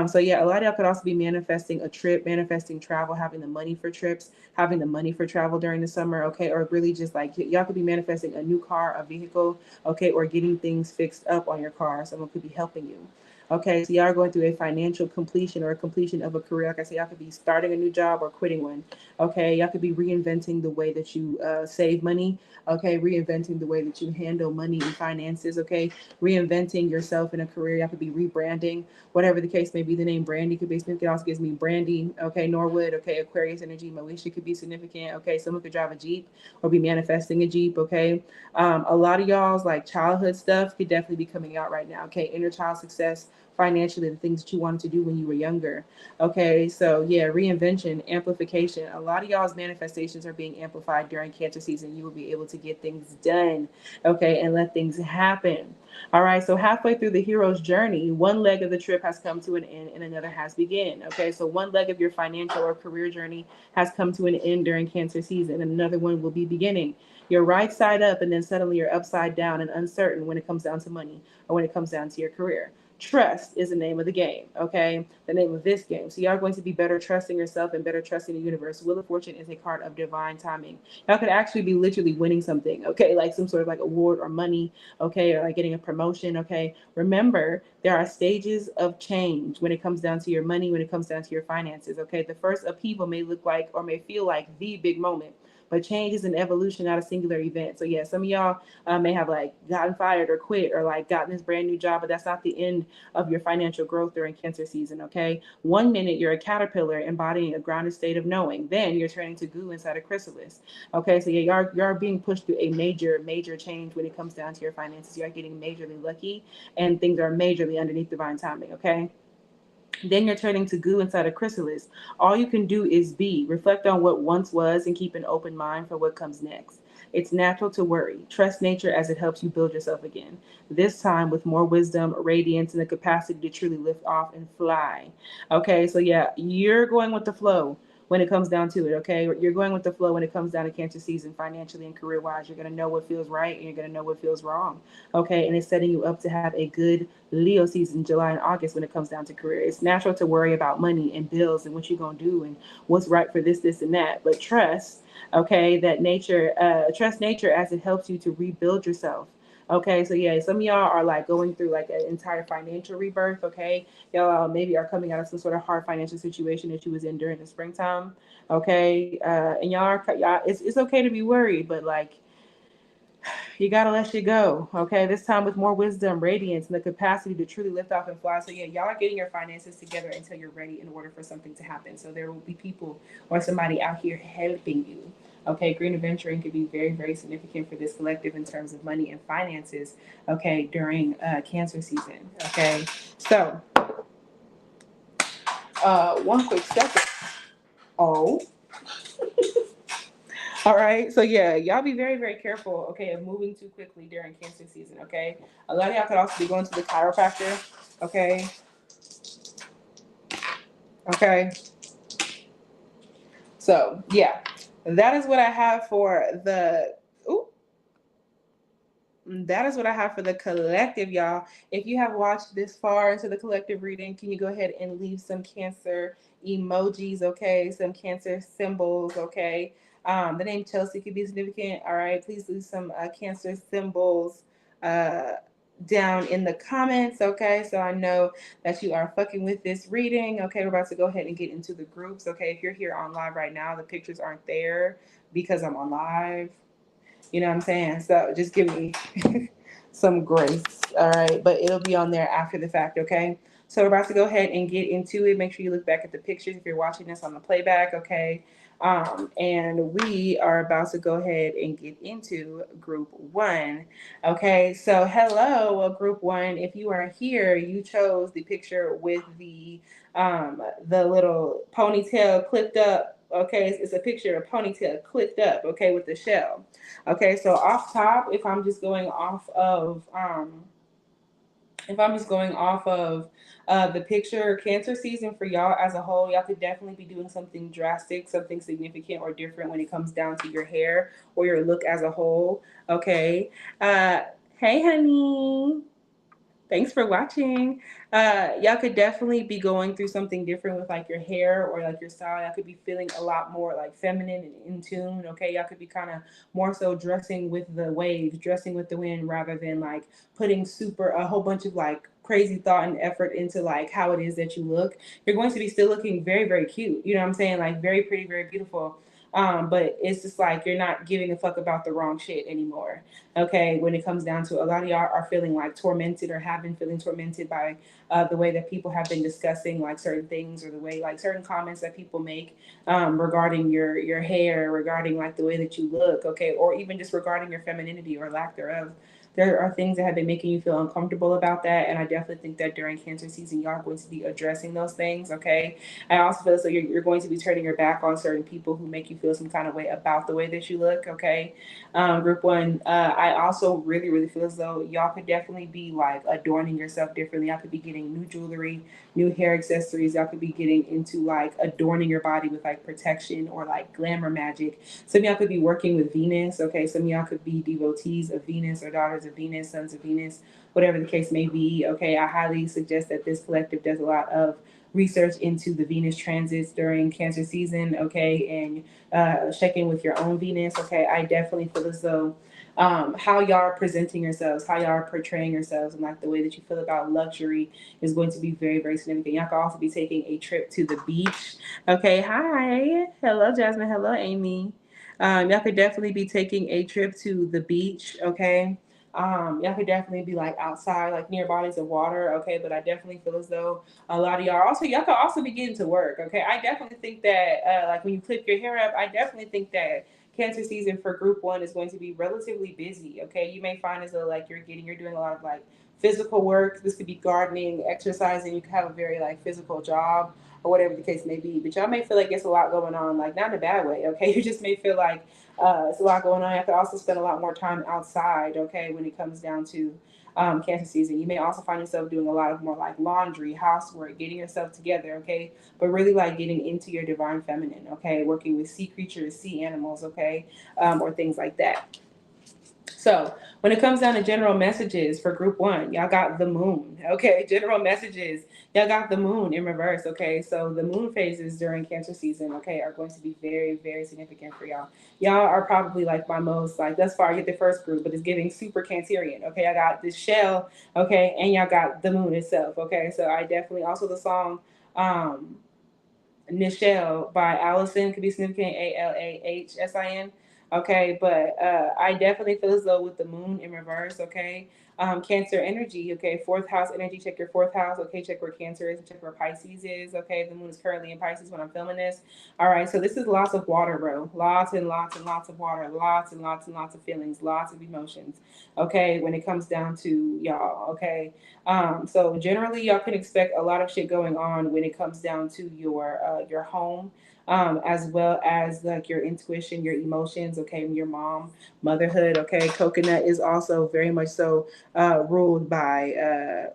So yeah, a lot of y'all could also be manifesting a trip, manifesting travel, having the money for trips, having the money for travel during the summer. Okay. Or really just like y'all could be manifesting a new car, a vehicle. Okay. Or getting things fixed up on your car. Someone could be helping you. Okay, so y'all are going through a financial completion or a completion of a career. Like I said, y'all could be starting a new job or quitting one. Okay, y'all could be reinventing the way that you save money. Okay, reinventing the way that you handle money and finances. Okay, reinventing yourself in a career. Y'all could be rebranding, whatever the case may be. The name Brandy could be significant. It also gives me Brandy. Okay, Norwood. Okay, Aquarius energy. Moesha could be significant. Okay, someone could drive a Jeep or be manifesting a Jeep. Okay, a lot of y'all's like childhood stuff could definitely be coming out right now. Okay, inner child success, financially, the things that you wanted to do when you were younger. Okay, so yeah, reinvention, amplification. A lot of y'all's manifestations are being amplified during Cancer season. You will be able to get things done, okay, and let things happen. All right, so halfway through the hero's journey, one leg of the trip has come to an end and another has begun. Okay, so one leg of your financial or career journey has come to an end during Cancer season, and another one will be beginning. You're right side up, and then suddenly you're upside down and uncertain when it comes down to money or when it comes down to your career. Trust is the name of the game, okay? The name of this game. So y'all are going to be better trusting yourself and better trusting the universe. Wheel of Fortune is a card of divine timing. Y'all could actually be literally winning something, okay? Like some sort of like award or money, okay? Or like getting a promotion, okay? Remember, there are stages of change when it comes down to your money, when it comes down to your finances, okay? The first upheaval may look like or may feel like the big moment. But change is an evolution, not a singular event. So yeah, some of y'all may have like gotten fired or quit or like gotten this brand new job, but that's not the end of your financial growth during Cancer season. Okay, 1 minute you're a caterpillar embodying a grounded state of knowing, then you're turning to goo inside a chrysalis. Okay, so yeah, you're being pushed through a major change when it comes down to your finances. You're getting majorly lucky, and things are majorly underneath divine timing. Okay. Then you're turning to goo inside a chrysalis. All you can do is be. Reflect on what once was and keep an open mind for what comes next. It's natural to worry. Trust nature as it helps you build yourself again. This time with more wisdom, radiance, and the capacity to truly lift off and fly. Okay, so yeah, you're going with the flow when it comes down to it, okay? You're going with the flow when it comes down to Cancer season, financially and career wise. You're going to know what feels right and you're going to know what feels wrong, okay? And it's setting you up to have a good Leo season, July and August, when it comes down to career. It's natural to worry about money and bills and what you're going to do and what's right for this, and that. But trust, okay, that nature, trust nature as it helps you to rebuild yourself. Okay, so yeah, some of y'all are like going through like an entire financial rebirth. Okay, y'all maybe are coming out of some sort of hard financial situation that you was in during the springtime. Okay, and y'all, it's okay to be worried, but like you gotta let shit go. Okay, this time with more wisdom, radiance, and the capacity to truly lift off and fly. So yeah, y'all are getting your finances together until you're ready in order for something to happen. So there will be people or somebody out here helping you. Okay, green adventuring could be very, very significant for this collective in terms of money and finances. Okay, during Cancer season. Okay, so one quick second. Oh, all right. So yeah, y'all be very, very careful, okay, of moving too quickly during Cancer season, okay? A lot of y'all could also be going to the chiropractor, okay? Okay. So yeah, that is what I have for the ooh, that is what I have for the collective, y'all. If you have watched this far into the collective reading, can you go ahead and leave some Cancer emojis, okay? Some Cancer symbols, okay? The name Chelsea could be significant. All right, please leave some Cancer symbols. Uh, down in the comments, okay? So I know that you are fucking with this reading, okay? We're about to go ahead and get into the groups, okay? If you're here on live right now, the pictures aren't there because I'm on live. You know what I'm saying? So just give me some grace, all right? But it'll be on there after the fact, okay? So we're about to go ahead and get into it. Make sure you look back at the pictures if you're watching this on the playback, okay? And we are about to go ahead and get into group one. Okay, so hello, group one. If you are here, you chose the picture with the little ponytail clipped up. Okay, it's a picture of ponytail clipped up. Okay, with the shell. Okay, so off top, if I'm just going off of the picture, Cancer season for y'all as a whole, y'all could definitely be doing something drastic, something significant or different when it comes down to your hair or your look as a whole. Okay. Uh, hey, honey. Thanks for watching. Y'all could definitely be going through something different with like your hair or like your style. Y'all could be feeling a lot more like feminine and in tune. Okay, y'all could be kind of more so dressing with the waves, dressing with the wind, rather than like putting super a whole bunch of like crazy thought and effort into like how it is that you look. You're going to be still looking very very cute. You know what I'm saying? Like very pretty, very beautiful. But it's just like you're not giving a fuck about the wrong shit anymore. Okay, when it comes down to a lot of y'all are feeling like tormented or have been feeling tormented by the way that people have been discussing like certain things or the way like certain comments that people make regarding your hair, regarding like the way that you look, okay, or even just regarding your femininity or lack thereof. There are things that have been making you feel uncomfortable about that, and I definitely think that during Cancer season, y'all are going to be addressing those things. Okay, I also feel as though you're going to be turning your back on certain people who make you feel some kind of way about the way that you look. Okay, group one. I also really, really feel as though y'all could definitely be like adorning yourself differently. Y'all could be getting new jewelry, new hair accessories. Y'all could be getting into like adorning your body with like protection or like glamour magic. Some of y'all could be working with Venus. Okay, some of y'all could be devotees of Venus or daughters of Venus, sons of Venus, whatever the case may be. Okay, I highly suggest that this collective does a lot of research into the Venus transits during Cancer season, okay, and check in with your own Venus, okay. I definitely feel as though how y'all are presenting yourselves, how y'all are portraying yourselves, and like the way that you feel about luxury is going to be very, very significant. Y'all could also be taking a trip to the beach, okay. Hi, hello, Jasmine. Hello, Amy. Y'all could definitely be taking a trip to the beach, okay. Y'all could definitely be like outside, like near bodies of water, okay. But I definitely feel as though a lot of y'all could also be getting to work. Okay, I definitely think that like when you clip your hair up, I definitely think that Cancer season for group one is going to be relatively busy. Okay, you may find as though like you're doing a lot of like physical work. This could be gardening, exercising. You could have a very like physical job or whatever the case may be. But y'all may feel like it's a lot going on, like not in a bad way. Okay, you just may feel like it's a lot going on. You have to also spend a lot more time outside. Okay, when it comes down to Cancer season. You may also find yourself doing a lot of more like laundry, housework, getting yourself together, okay? But really like getting into your divine feminine, okay? Working with sea creatures, sea animals, okay? Or things like that. So when it comes down to general messages for group one, y'all got the moon. Okay, general messages. Y'all got the moon in reverse. Okay, so the moon phases during Cancer season, okay, are going to be very, very significant for y'all. Y'all are probably like my most like thus far. I get the first group, but it's giving super Cancerian. Okay, I got this shell. Okay, and y'all got the moon itself. Okay, so I definitely also the song. Nichelle by Allison could be significant, Alahsin. Okay, but I definitely feel as though with the moon in reverse, okay, Cancer energy, okay, fourth house energy, check your fourth house, okay, check where Cancer is, and check where Pisces is, okay, the moon is currently in Pisces when I'm filming this. All right, so this is lots of water, bro, lots and lots and lots of water, lots and lots and lots of feelings, lots of emotions, okay, when it comes down to y'all, okay. So generally, y'all can expect a lot of shit going on when it comes down to your home, as well as like your intuition, your emotions. Okay, your mom, motherhood. Okay, coconut is also very much so ruled by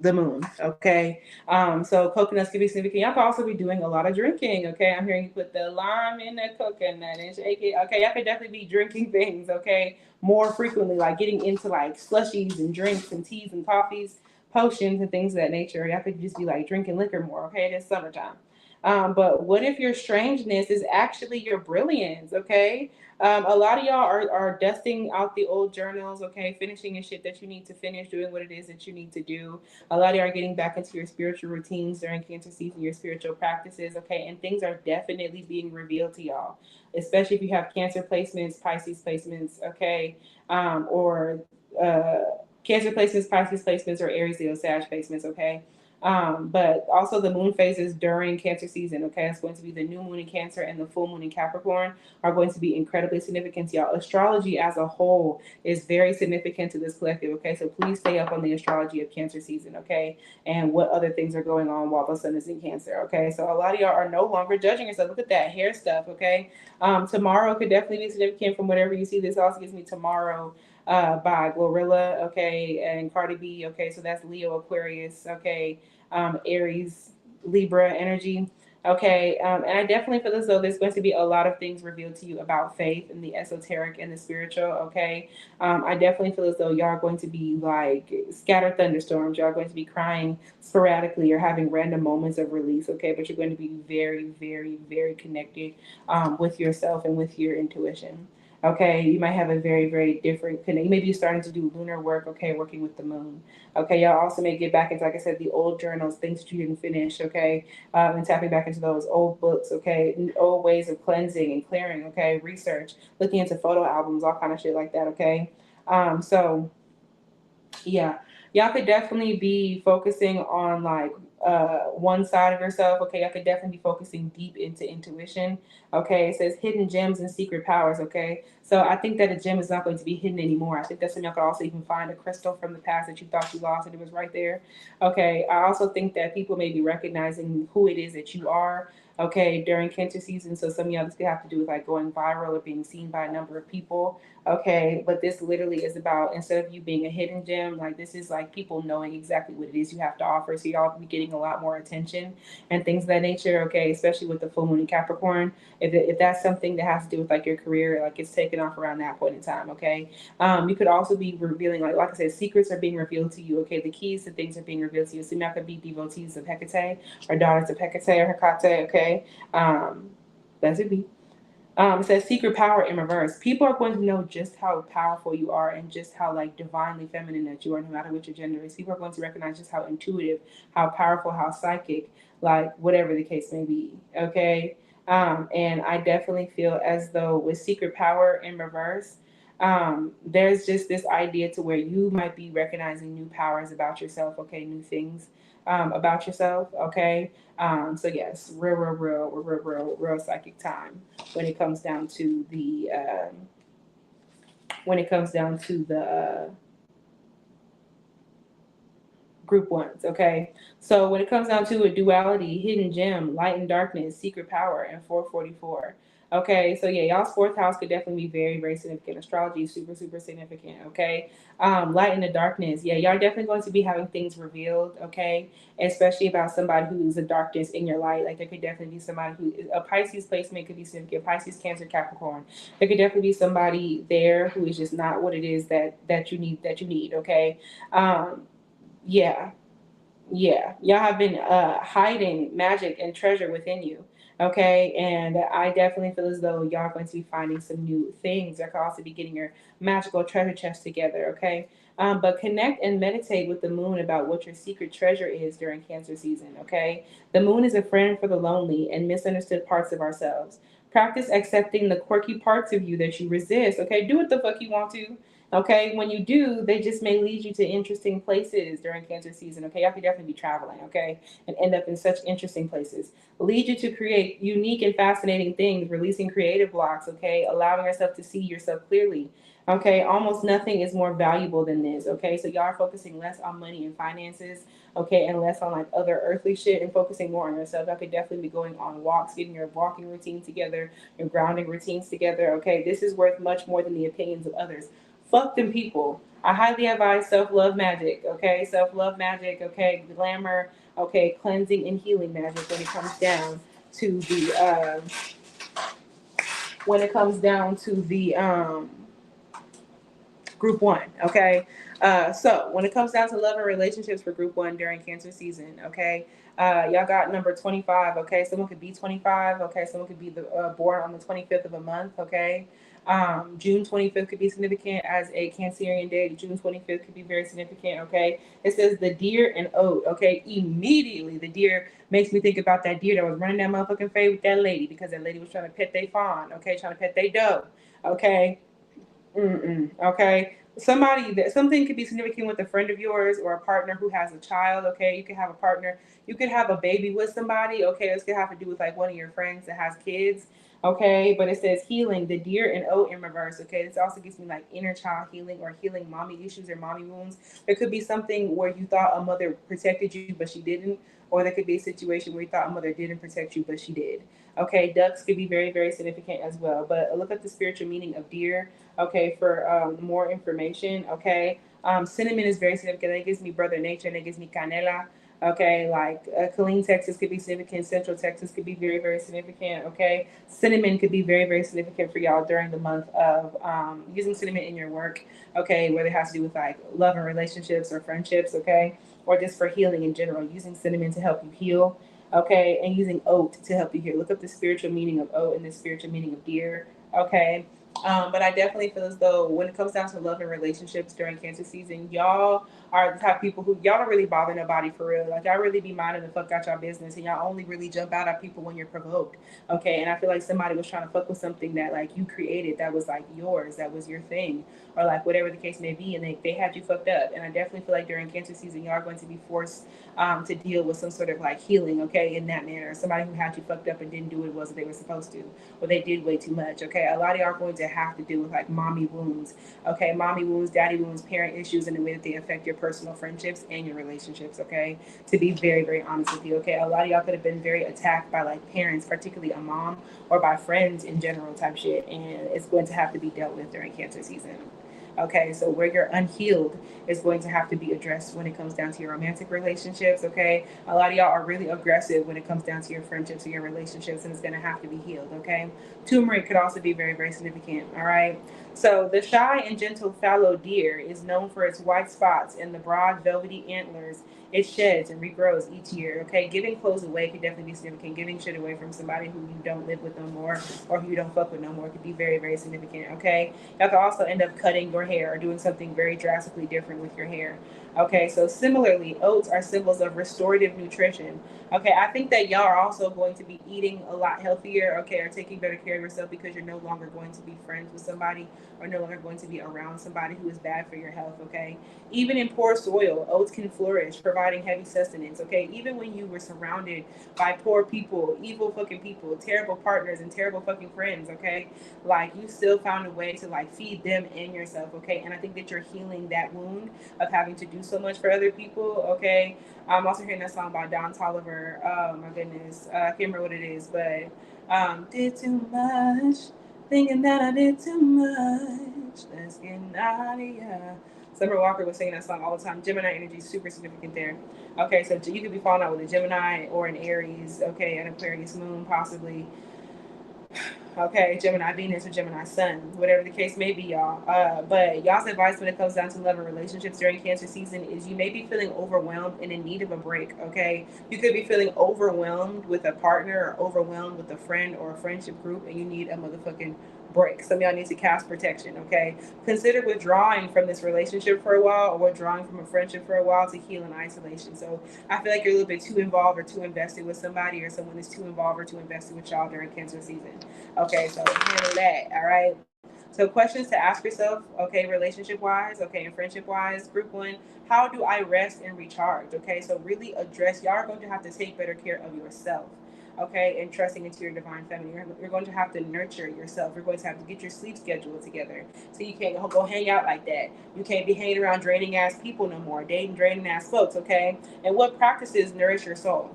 the moon. Okay, so coconuts can be significant. Y'all can also be doing a lot of drinking. Okay, I'm hearing you put the lime in the coconut and shake it. Okay, y'all could definitely be drinking things. Okay, more frequently, like getting into like slushies and drinks and teas and coffees, potions and things of that nature. Y'all could just be like drinking liquor more. Okay, it is summertime. But what if your strangeness is actually your brilliance? Okay. A lot of y'all are dusting out the old journals, okay, finishing your shit that you need to finish, doing what it is that you need to do. A lot of y'all are getting back into your spiritual routines during Cancer season, your spiritual practices, okay, and things are definitely being revealed to y'all, especially if you have Cancer placements, Pisces placements, okay, or uh, Cancer placements, Pisces placements, or Aries, Leo, Sag placements, okay. But also the moon phases during Cancer season, okay, it's going to be the new moon in Cancer and the full moon in Capricorn are going to be incredibly significant to y'all. Astrology as a whole is very significant to this collective, okay? So please stay up on the astrology of Cancer season, okay? And what other things are going on while the sun is in Cancer, okay? So a lot of y'all are no longer judging yourself. Look at that hair stuff, okay? Tomorrow could definitely be significant from whatever you see. This also gives me Tomorrow by Glorilla, okay, and Cardi B, okay? So that's Leo, Aquarius, okay? Aries, Libra energy. Okay, and I definitely feel as though there's going to be a lot of things revealed to you about faith and the esoteric and the spiritual. Okay, I definitely feel as though y'all are going to be like scattered thunderstorms. Y'all are going to be crying sporadically or having random moments of release. Okay, but you're going to be very, very, very connected with yourself and with your intuition. Okay, you might have a very, very different connect. Maybe you're starting to do lunar work. Okay, working with the moon. Okay, y'all also may get back into, like I said, the old journals, things that you didn't finish. Okay, and tapping back into those old books, okay, old ways of cleansing and clearing, okay, research, looking into photo albums, all kind of shit like that, okay. So yeah, y'all could definitely be focusing on like one side of yourself. Okay, y'all could definitely be focusing deep into intuition. Okay, it says hidden gems and secret powers. Okay, so I think that a gem is not going to be hidden anymore. I think that's something y'all could also even find a crystal from the past that you thought you lost and it was right there. Okay, I also think that people may be recognizing who it is that you are. Okay, during Cancer season, so some of y'all this could have to do with like going viral or being seen by a number of people. Okay, but this literally is about, instead of you being a hidden gem, like this is like people knowing exactly what it is you have to offer. So y'all be getting a lot more attention and things of that nature. Okay, especially with the full moon in Capricorn. If that's something that has to do with like your career, like it's taken off around that point in time. Okay, you could also be revealing, like I said, secrets are being revealed to you. Okay, the keys to things are being revealed to you. So you could be devotees of Hecate or daughters of Hecate or Hecate. Okay, that's it. Be. It says secret power in reverse. People are going to know just how powerful you are and just how like divinely feminine that you are, no matter what your gender is. People are going to recognize just how intuitive, how powerful, how psychic, like whatever the case may be. Okay. And I definitely feel as though with secret power in reverse, there's just this idea to where you might be recognizing new powers about yourself. Okay, new things about yourself. Okay. So yes, real psychic time when it comes down to the when it comes down to the group ones. Okay, so when it comes down to a duality, hidden gem, light and darkness, secret power, and 444. Okay, so yeah, y'all's fourth house could definitely be very, very significant. Astrology is super, super significant. Okay, light and the darkness. Yeah, y'all are definitely going to be having things revealed. Okay, especially about somebody who is a darkness in your light. Like there could definitely be somebody who a Pisces placement could be significant. Pisces, Cancer, Capricorn. There could definitely be somebody there who is just not what it is that you need. Okay, um, yeah, yeah, y'all have been hiding magic and treasure within you. Okay, and I definitely feel as though y'all are going to be finding some new things. You could also be getting your magical treasure chest together. Okay, but connect and meditate with the moon about what your secret treasure is during Cancer season. Okay, the moon is a friend for the lonely and misunderstood parts of ourselves. Practice accepting the quirky parts of you that you resist. Okay, do what the fuck you want to. Okay, when you do, they just may lead you to interesting places during Cancer season. Okay, y'all could definitely be traveling. Okay, and end up in such interesting places. Lead you to create unique and fascinating things, releasing creative blocks. Okay, allowing yourself to see yourself clearly. Okay, almost nothing is more valuable than this. Okay, so y'all are focusing less on money and finances. Okay, and less on like other earthly shit and focusing more on yourself. Y'all could definitely be going on walks, getting your walking routine together, your grounding routines together. Okay, this is worth much more than the opinions of others. Fuck them people. I highly advise self love magic, okay? Self love magic, okay? Glamour, okay? Cleansing and healing magic when it comes down to the, when it comes down to the, group one, okay? So when it comes down to love and relationships for group one during Cancer season, okay, y'all got number 25. Okay, someone could be 25. Okay, someone could be born on the 25th of a month. Okay, June 25th could be significant as a Cancerian day. June 25th could be very significant. Okay, it says the deer and oat. Okay, immediately the deer makes me think about that deer that was running that motherfucking fade with that lady because that lady was trying to pet they fawn. Okay, trying to pet they doe. Okay, okay. Something could be significant with a friend of yours or a partner who has a child. Okay, you could have a partner. You could have a baby with somebody. Okay, this could have to do with like one of your friends that has kids. Okay, but it says healing the deer and oat in reverse. Okay, this also gives me like inner child healing or healing mommy issues or mommy wounds. There could be something where you thought a mother protected you, but she didn't, or there could be a situation where you thought a mother didn't protect you, but she did. Okay, ducks could be very, very significant as well. But look up the spiritual meaning of deer, okay, for more information, okay. Cinnamon is very significant. That gives me brother nature and it gives me canela. Okay, like Killeen, Texas could be significant. Central Texas could be very, very significant. Okay, cinnamon could be very, very significant for y'all during the month of using cinnamon in your work. Okay, whether it has to do with like love and relationships or friendships. Okay, or just for healing in general, using cinnamon to help you heal. Okay, and using oat to help you heal. Look up the spiritual meaning of oat and the spiritual meaning of deer. Okay, but I definitely feel as though when it comes down to love and relationships during Cancer season, y'all are the type of people who y'all don't really bother nobody for real. Like y'all really be minding the fuck out y'all business, and y'all only really jump out at people when you're provoked. Okay, and I feel like somebody was trying to fuck with something that like you created that was like yours, that was your thing, or like whatever the case may be, and they had you fucked up. And I definitely feel like during Cancer season, y'all are going to be forced to deal with some sort of like healing, okay, in that manner. Somebody who had you fucked up and didn't do what it was that they were supposed to, or they did way too much, okay. A lot of y'all are going to have to deal with like mommy wounds, okay, mommy wounds, daddy wounds, parent issues, and the way that they affect your personal friendships and your relationships, okay. To be very, very honest with you, okay, a lot of y'all could have been very attacked by like parents, particularly a mom, or by friends in general type shit, and it's going to have to be dealt with during Cancer season. Okay, so where you're unhealed is going to have to be addressed when it comes down to your romantic relationships. Okay, a lot of y'all are really aggressive when it comes down to your friendships or your relationships, and it's going to have to be healed. Okay, turmeric could also be very, very significant. All right, so the shy and gentle fallow deer is known for its white spots and the broad velvety antlers it sheds and regrows each year. Okay, giving clothes away could definitely be significant. Giving shit away from somebody who you don't live with no more or who you don't fuck with no more could be very, very significant. Okay, y'all could also end up cutting your hair or doing something very drastically different with your hair. Okay, so similarly, oats are symbols of restorative nutrition. Okay, I think that y'all are also going to be eating a lot healthier, okay, or taking better care of yourself because you're no longer going to be friends with somebody or no longer going to be around somebody who is bad for your health, okay? Even in poor soil, oats can flourish, providing heavy sustenance, okay? Even when you were surrounded by poor people, evil fucking people, terrible partners, and terrible fucking friends, okay? Like, you still found a way to, like, feed them and yourself, okay? And I think that you're healing that wound of having to do so much for other people, okay? I'm also hearing that song by Don Toliver. Oh, my goodness. I can't remember what it is, but did too much. Thinking that I did too much. Let's get out of here. Summer Walker was singing that song all the time. Gemini energy is super significant there. Okay, so you could be falling out with a Gemini or an Aries, okay, an Aquarius moon possibly. Okay, Gemini Venus or Gemini Sun, whatever the case may be, y'all. But y'all's advice when it comes down to love and relationships during Cancer season is you may be feeling overwhelmed and in need of a break. Okay, you could be feeling overwhelmed with a partner or overwhelmed with a friend or a friendship group, and you need a motherfucking break. Some of y'all need to cast protection. Okay, consider withdrawing from this relationship for a while or withdrawing from a friendship for a while to heal in isolation. So I feel like you're a little bit too involved or too invested with somebody, or someone is too involved or too invested with y'all during Cancer season. Okay, so handle that. All right. So questions to ask yourself, okay, relationship wise, okay, and friendship wise. Group one, how do I rest and recharge? Okay, so really address, y'all are going to have to take better care of yourself. Okay, and trusting into your divine feminine. You're going to have to nurture yourself. You're going to have to get your sleep schedule together. So you can't go hang out like that. You can't be hanging around draining ass people no more, dating draining ass folks, okay? And what practices nourish your soul?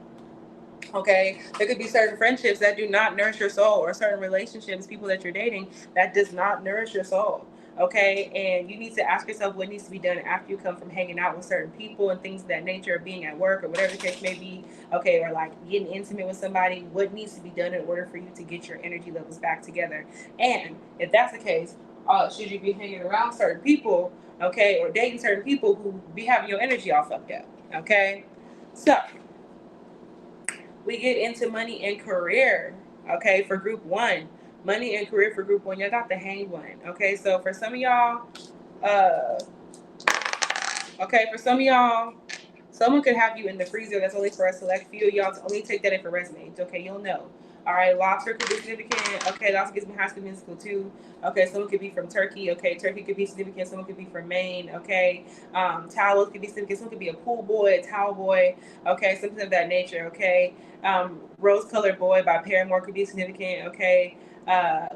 Okay, there could be certain friendships that do not nourish your soul, or certain relationships, people that you're dating, that does not nourish your soul. Okay, and you need to ask yourself what needs to be done after you come from hanging out with certain people and things of that nature, or being at work or whatever the case may be. Okay, or like getting intimate with somebody. What needs to be done in order for you to get your energy levels back together? And if that's the case, Should you be hanging around certain people, okay, or dating certain people who be having your energy all fucked up, okay? So we get into money and career, okay, for group one. Money and career for group one. Y'all got the hang one, okay? So for some of y'all, uh, okay, for some of y'all, someone could have you in the freezer. That's only for a select few of y'all to only take that if it resonates. Okay, you'll know. All right, lobster could be significant. Okay, lobster gives me high school musical too. Okay, someone could be from Turkey. Okay, Turkey could be significant. Someone could be from Maine. Okay, towels could be significant. Someone could be a pool boy, a towel boy. Okay, something of that nature. Okay, rose colored boy by Paramore could be significant. Okay,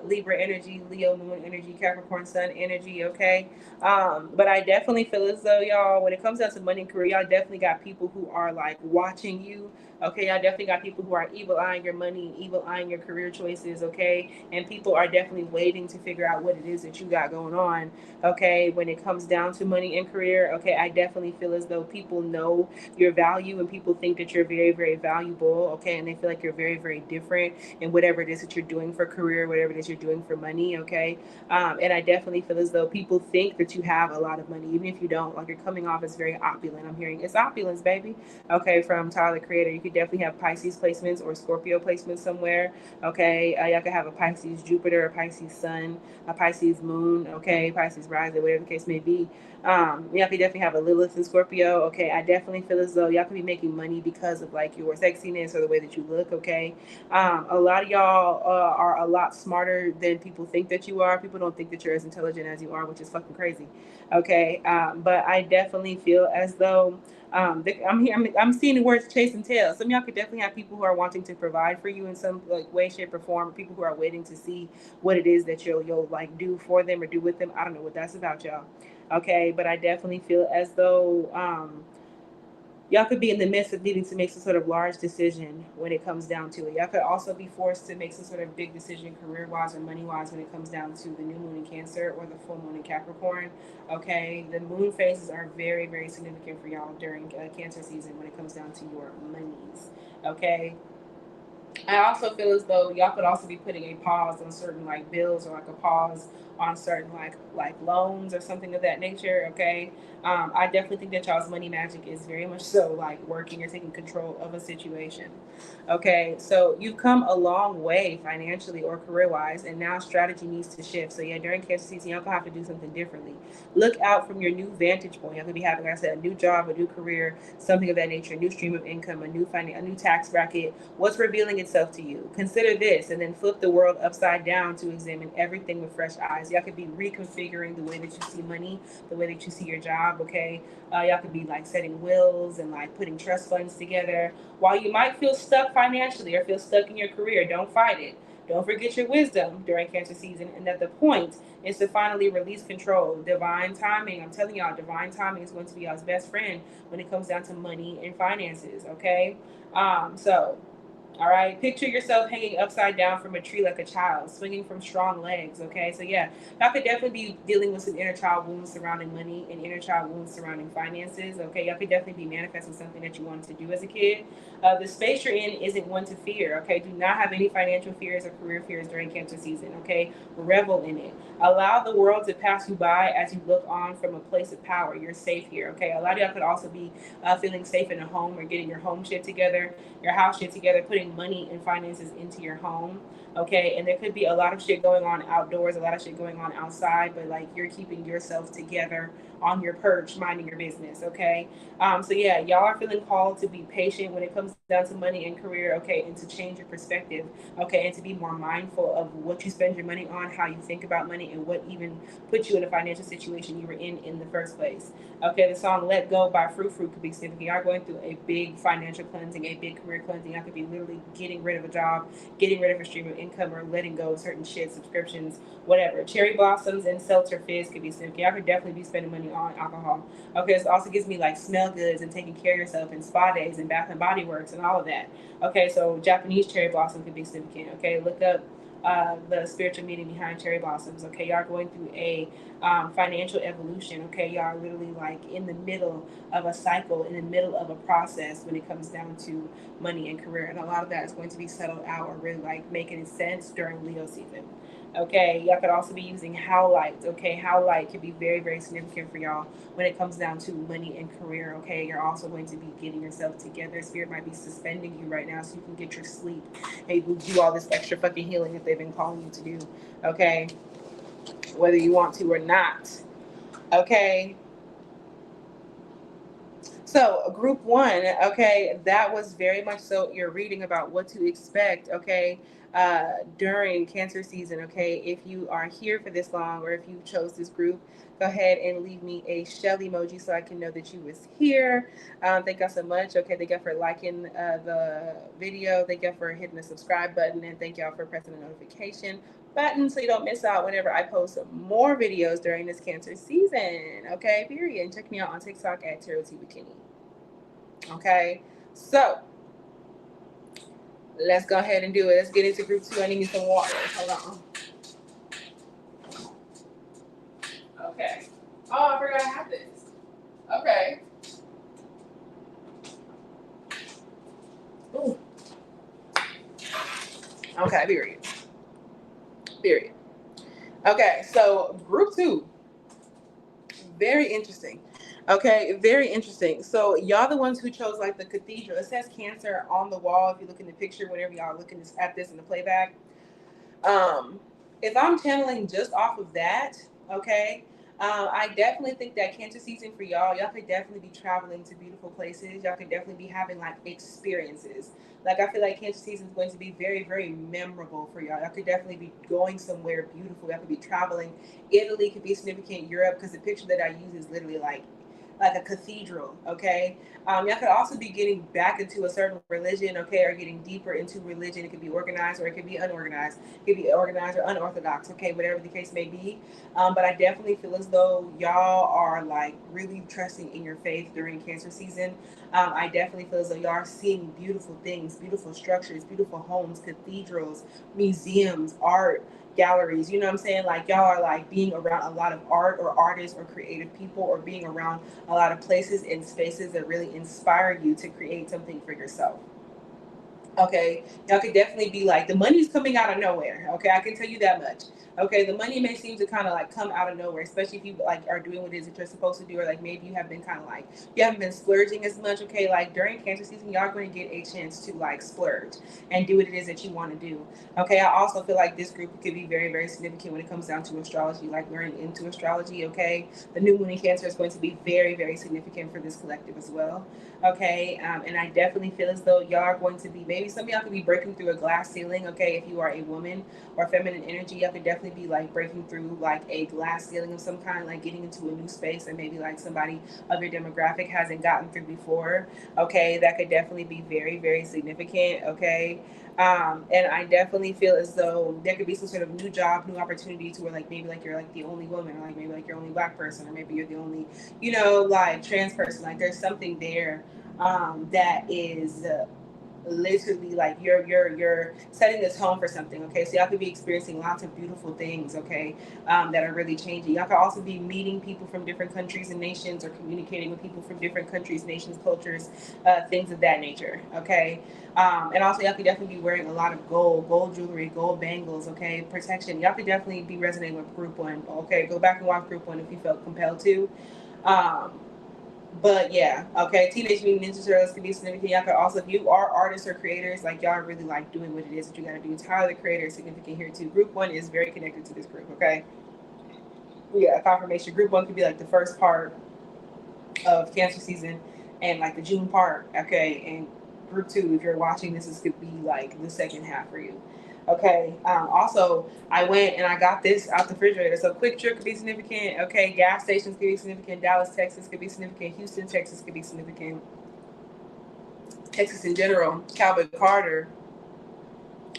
Libra energy, Leo moon energy, Capricorn sun energy. Okay, but I definitely feel as though y'all, when it comes down to money and career, y'all definitely got people who are like watching you. Okay, y'all definitely got people who are evil eyeing your money, evil eyeing your career choices. Okay, and people are definitely waiting to figure out what it is that you got going on. Okay, when it comes down to money and career, okay, I definitely feel as though people know your value and people think that you're very, very valuable. Okay, and they feel like you're very, very different in whatever it is that you're doing for career, whatever it is you're doing for money. Okay, and I definitely feel as though people think that you have a lot of money, even if you don't. Like you're coming off as very opulent. I'm hearing it's opulence, baby. Okay, from Tyler the Creator. You could definitely have Pisces placements or Scorpio placements somewhere. Okay, y'all could have a Pisces Jupiter, a Pisces Sun, a Pisces Moon. Okay, Pisces Rising, whatever the case may be. Y'all could definitely have a Lilith in Scorpio. Okay, I definitely feel as though y'all could be making money because of like your sexiness or the way that you look. Okay, a lot of y'all are a lot smarter than people think that you are. People don't think that you're as intelligent as you are, which is fucking crazy. Okay, but I definitely feel as though I'm here. I'm seeing the words chase and tail. Some of y'all could definitely have people who are wanting to provide for you in some like way, shape, or form. People who are waiting to see what it is that you'll like do for them or do with them. I don't know what that's about, y'all. Okay, but I definitely feel as though y'all could be in the midst of needing to make some sort of large decision when it comes down to it. Y'all could also be forced to make some sort of big decision career wise or money wise when it comes down to the new moon in Cancer or the full moon in Capricorn. Okay, the moon phases are very, very significant for y'all during Cancer season when it comes down to your monies. Okay, I also feel as though y'all could also be putting a pause on certain like bills or like a pause on certain like loans or something of that nature. Okay, I definitely think that y'all's money magic is very much so like working or taking control of a situation. Okay, so you've come a long way financially or career wise, and now strategy needs to shift. So yeah, during Cancer season, y'all gonna have to do something differently. Look out from your new vantage point. Y'all could be having, like I said, a new job, a new career, something of that nature, a new stream of income, a new tax bracket. What's revealing itself to you? Consider this, and then flip the world upside down to examine everything with fresh eyes. Y'all could be reconfiguring the way that you see money, the way that you see your job. Okay, y'all could be like setting wills and like putting trust funds together. While you might feel stuck financially or feel stuck in your career, don't fight it. Don't forget your wisdom during Cancer season, and that the point is to finally release control. Divine timing, I'm telling y'all, divine timing is going to be y'all's best friend when it comes down to money and finances, okay? So all right. Picture yourself hanging upside down from a tree like a child, swinging from strong legs. Okay. So, yeah, y'all could definitely be dealing with some inner child wounds surrounding money and inner child wounds surrounding finances. Okay. Y'all could definitely be manifesting something that you wanted to do as a kid. The space you're in isn't one to fear. Okay. Do not have any financial fears or career fears during Cancer season. Okay. Revel in it. Allow the world to pass you by as you look on from a place of power. You're safe here. Okay. A lot of y'all could also be feeling safe in a home or getting your home shit together, your house shit together, putting money and finances into your home. Okay, and there could be a lot of shit going on outdoors, a lot of shit going on outside, but like you're keeping yourself together on your perch, minding your business. Okay, so yeah, y'all are feeling called to be patient when it comes down to money and career. Okay, and to change your perspective. Okay, and to be more mindful of what you spend your money on, how you think about money, and what even put you in a financial situation you were in the first place. Okay, the song "Let Go" by Fruit Fruit could be significant. Y'all going through a big financial cleansing, a big career cleansing. Y'all could be literally getting rid of a job, getting rid of a stream of income, or letting go of certain shit, subscriptions, whatever. Cherry blossoms and seltzer fizz could be significant. Y'all could definitely be spending money on alcohol. Okay, this also gives me like smell goods and taking care of yourself and spa days and Bath and Body Works and all of that. Okay, so Japanese cherry blossom could be significant. Okay, look up the spiritual meaning behind cherry blossoms. Okay, y'all are going through a financial evolution. Okay, y'all are literally like in the middle of a cycle, in the middle of a process when it comes down to money and career, and a lot of that is going to be settled out or really like making sense during Leo season. Okay, y'all could also be using howlights. Okay, howlight could be very, very significant for y'all when it comes down to money and career. Okay, you're also going to be getting yourself together. Spirit might be suspending you right now so you can get your sleep and you can do all this extra fucking healing that they've been calling you to do. Okay, whether you want to or not. Okay, so, group one, okay, that was very much so you're reading about what to expect, okay, during Cancer season, okay. If you are here for this long or if you chose this group, go ahead and leave me a shell emoji so I can know that you was here. Thank y'all so much. Okay, thank y'all for liking the video. Thank y'all for hitting the subscribe button, and thank y'all for pressing the notification button so you don't miss out whenever I post more videos during this Cancer season. Okay, period. And check me out on TikTok at Tarot Tea with Kinny. Okay, so let's go ahead and do it. Let's get into group two. I need some water. Hold on. Okay. Oh, I forgot I have this. Okay. Ooh. Okay, period. Period. Okay, so group two. Very interesting. Okay, very interesting. So y'all the ones who chose like the cathedral. It says Cancer on the wall if you look in the picture, whenever y'all looking at this in the playback. Um, if I'm channeling just off of that, okay, I definitely think that Cancer season for y'all could definitely be traveling to beautiful places. Y'all could definitely be having like experiences. Like I feel like Cancer season is going to be very, very memorable for y'all. Y'all could definitely be going somewhere beautiful. Y'all could be traveling. Italy could be significant. Europe, because the picture that I use is literally like a cathedral. Okay, y'all could also be getting back into a certain religion, okay, or getting deeper into religion. It could be organized or it could be unorganized. It could be organized or unorthodox, okay, whatever the case may be. But I definitely feel as though y'all are like really trusting in your faith during Cancer season. I definitely feel as though y'all are seeing beautiful things, beautiful structures, beautiful homes, cathedrals, museums, art, galleries. You know what I'm saying? Like y'all are like being around a lot of art or artists or creative people, or being around a lot of places and spaces that really inspire you to create something for yourself. Okay, y'all could definitely be like, the money's coming out of nowhere. Okay, I can tell you that much. Okay, the money may seem to kind of like come out of nowhere, especially if you like are doing what it is that you're supposed to do, or like maybe you have been kind of like you haven't been splurging as much. Okay, like during Cancer season, y'all are going to get a chance to like splurge and do what it is that you want to do. Okay, I also feel like this group could be very, very significant when it comes down to astrology, like learning into astrology. Okay, the new moon in Cancer is going to be very, very significant for this collective as well. Okay, and I definitely feel as though y'all are going to be, maybe some of y'all could be breaking through a glass ceiling. Okay, if you are a woman or feminine energy, y'all could definitely be like breaking through like a glass ceiling of some kind, like getting into a new space and maybe like somebody of your demographic hasn't gotten through before. Okay, that could definitely be very, very significant. Okay, and I definitely feel as though there could be some sort of new job, new opportunity to where like maybe like you're like the only woman, or like maybe like you're only black person, or maybe you're the only, like trans person. Like there's something there that is literally like you're setting the tone for something. Okay, so y'all could be experiencing lots of beautiful things. Okay, that are really changing. Y'all could also be meeting people from different countries and nations, or communicating with people from different countries, nations, cultures, things of that nature. Okay, and also y'all could definitely be wearing a lot of gold jewelry, gold bangles. Okay, protection. Y'all could definitely be resonating with group one. Okay, go back and watch group one if you felt compelled to. um, but yeah, okay. Teenage Mutant Ninja Turtles can be significant. Y'all could also, if you are artists or creators, like y'all are really like doing what it is that you gotta do. Tyler the Creator is significant here too. Group one is very connected to this group. Okay, yeah, confirmation. Group one could be like the first part of Cancer season, and like the June part. Okay, and group two, if you're watching this, this could be like the second half for you. Okay. Also, I went and I got this out the refrigerator. So Quick Trip could be significant. Okay. Gas stations could be significant. Dallas, Texas could be significant. Houston, Texas could be significant. Texas in general. Cowboy Carter.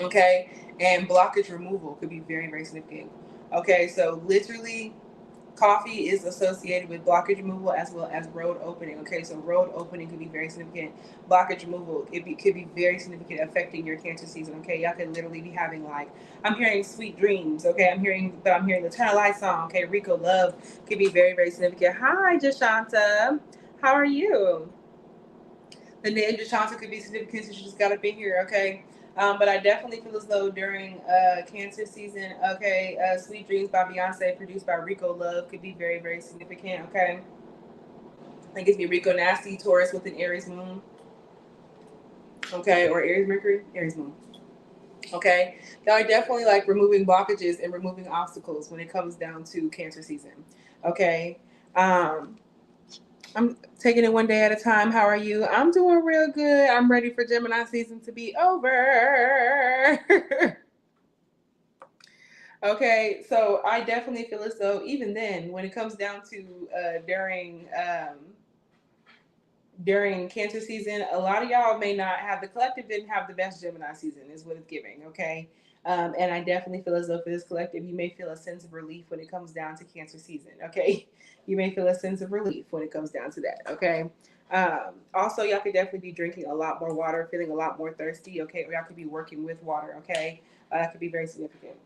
Okay. And blockage removal could be very, very significant. Okay. So literally, coffee is associated with blockage removal as well as road opening. Okay, so road opening could be very significant. Blockage removal could be very significant, affecting your Cancer season. Okay, y'all could literally be having like, I'm hearing sweet dreams. Okay, I'm hearing the Turn Light song. Okay, Rico Love could be very, very significant. Hi, Jashanta. How are you? The name Jashanta could be significant since you just got up in here. Okay. But I definitely feel as though during Cancer season, okay, Sweet Dreams by Beyonce, produced by Rico Love, could be very, very significant, okay? That gives me Rico Nasty, Taurus with an Aries moon, okay, or Aries Mercury, Aries moon. Okay, y'all are definitely like removing blockages and removing obstacles when it comes down to Cancer season. Okay, um, I'm taking it one day at a time. How are you? I'm doing real good. I'm ready for Gemini season to be over. Okay, so I definitely feel as though even then, when it comes down to during Cancer season, a lot of y'all may not have the collective didn't have the best Gemini season, is what it's giving. Okay, and I definitely feel as though for this collective, you may feel a sense of relief when it comes down to Cancer season. Okay, you may feel a sense of relief when it comes down to that. Okay. Also, y'all could definitely be drinking a lot more water, feeling a lot more thirsty. Okay, or y'all could be working with water. Okay, that could be very significant.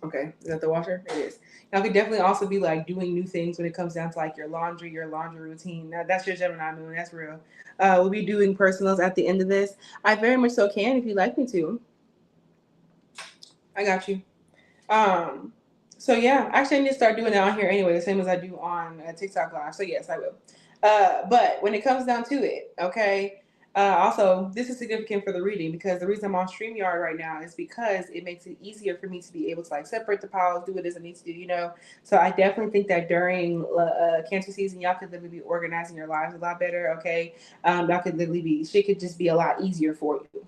Okay, is that the washer? It is. Y'all could definitely also be like doing new things when it comes down to like your laundry routine. That's your Gemini moon. That's real. We'll be doing personals at the end of this. I very much so can if you'd like me to. I got you. Um, so yeah, actually, I need to start doing that on here anyway, the same as I do on TikTok Live. So yes, I will. But when it comes down to it, okay. Also, this is significant for the reading because the reason I'm on StreamYard right now is because it makes it easier for me to be able to like separate the piles, do what it is I need to do, you know. So I definitely think that during Cancer season, y'all could literally be organizing your lives a lot better. Okay, y'all could literally be shit could just be a lot easier for you.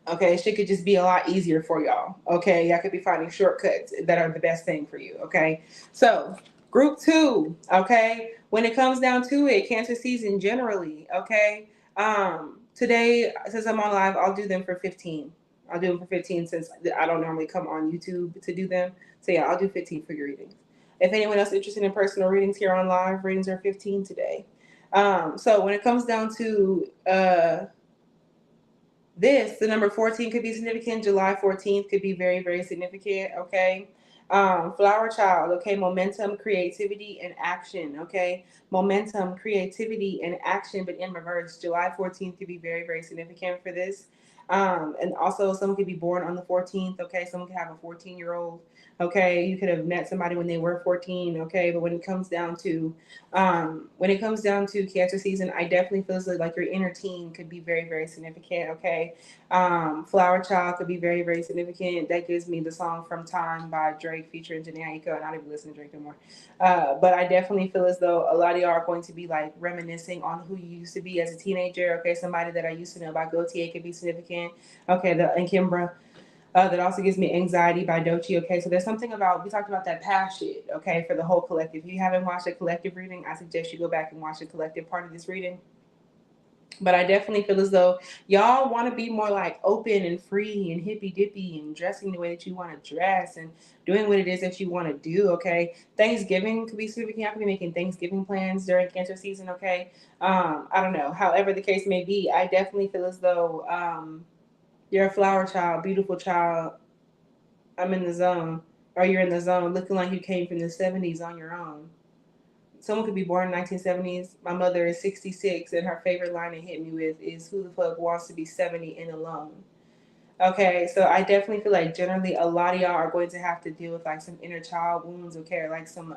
Okay, shit could just be a lot easier for y'all. Okay, y'all could be finding shortcuts that are the best thing for you. Okay, so group two. Okay, when it comes down to it, Cancer season generally. Okay, today since I'm on live, I'll do them for 15. I'll do them for 15 since I don't normally come on YouTube to do them. So yeah, I'll do 15 for your readings. If anyone else interested in personal readings here on live, readings are 15 today. So when it comes down to the number 14 could be significant. July 14th could be very, very significant. Okay. Flower child. Okay. Momentum, creativity, and action. Okay. Momentum, creativity, and action, but in reverse. July 14th could be very, very significant for this. And also, someone could be born on the 14th. Okay. Someone could have a 14-year-old. Okay. You could have met somebody when they were 14. Okay. But when it comes down to Cancer season, I definitely feel like your inner teen could be very, very significant. Okay, Flower Child could be very, very significant. That gives me the song "From Time" by Drake featuring Janae Aiko, and I don't even listen to Drake anymore. But I definitely feel as though a lot of y'all are going to be like reminiscing on who you used to be as a teenager. Okay, somebody that I used to know by Gaultier could be significant. Okay, and Kimbra. That also gives me Anxiety by Doechii. Okay, so there's something about, we talked about that past shit, okay, for the whole collective. If you haven't watched a collective reading, I suggest you go back and watch the collective part of this reading. But I definitely feel as though y'all want to be more like open and free and hippy dippy and dressing the way that you want to dress and doing what it is that you want to do. Okay, Thanksgiving could be significant. Y'all could be making Thanksgiving plans during Cancer season. Okay, I don't know. However the case may be, I definitely feel as though you're a flower child, beautiful child. I'm in the zone, or you're in the zone, looking like you came from the 70s on your own. Someone could be born in 1970s. My mother is 66, and her favorite line to hit me with is, "Who the fuck wants to be 70 and alone?" Okay, so I definitely feel like generally a lot of y'all are going to have to deal with like some inner child wounds, okay, or like some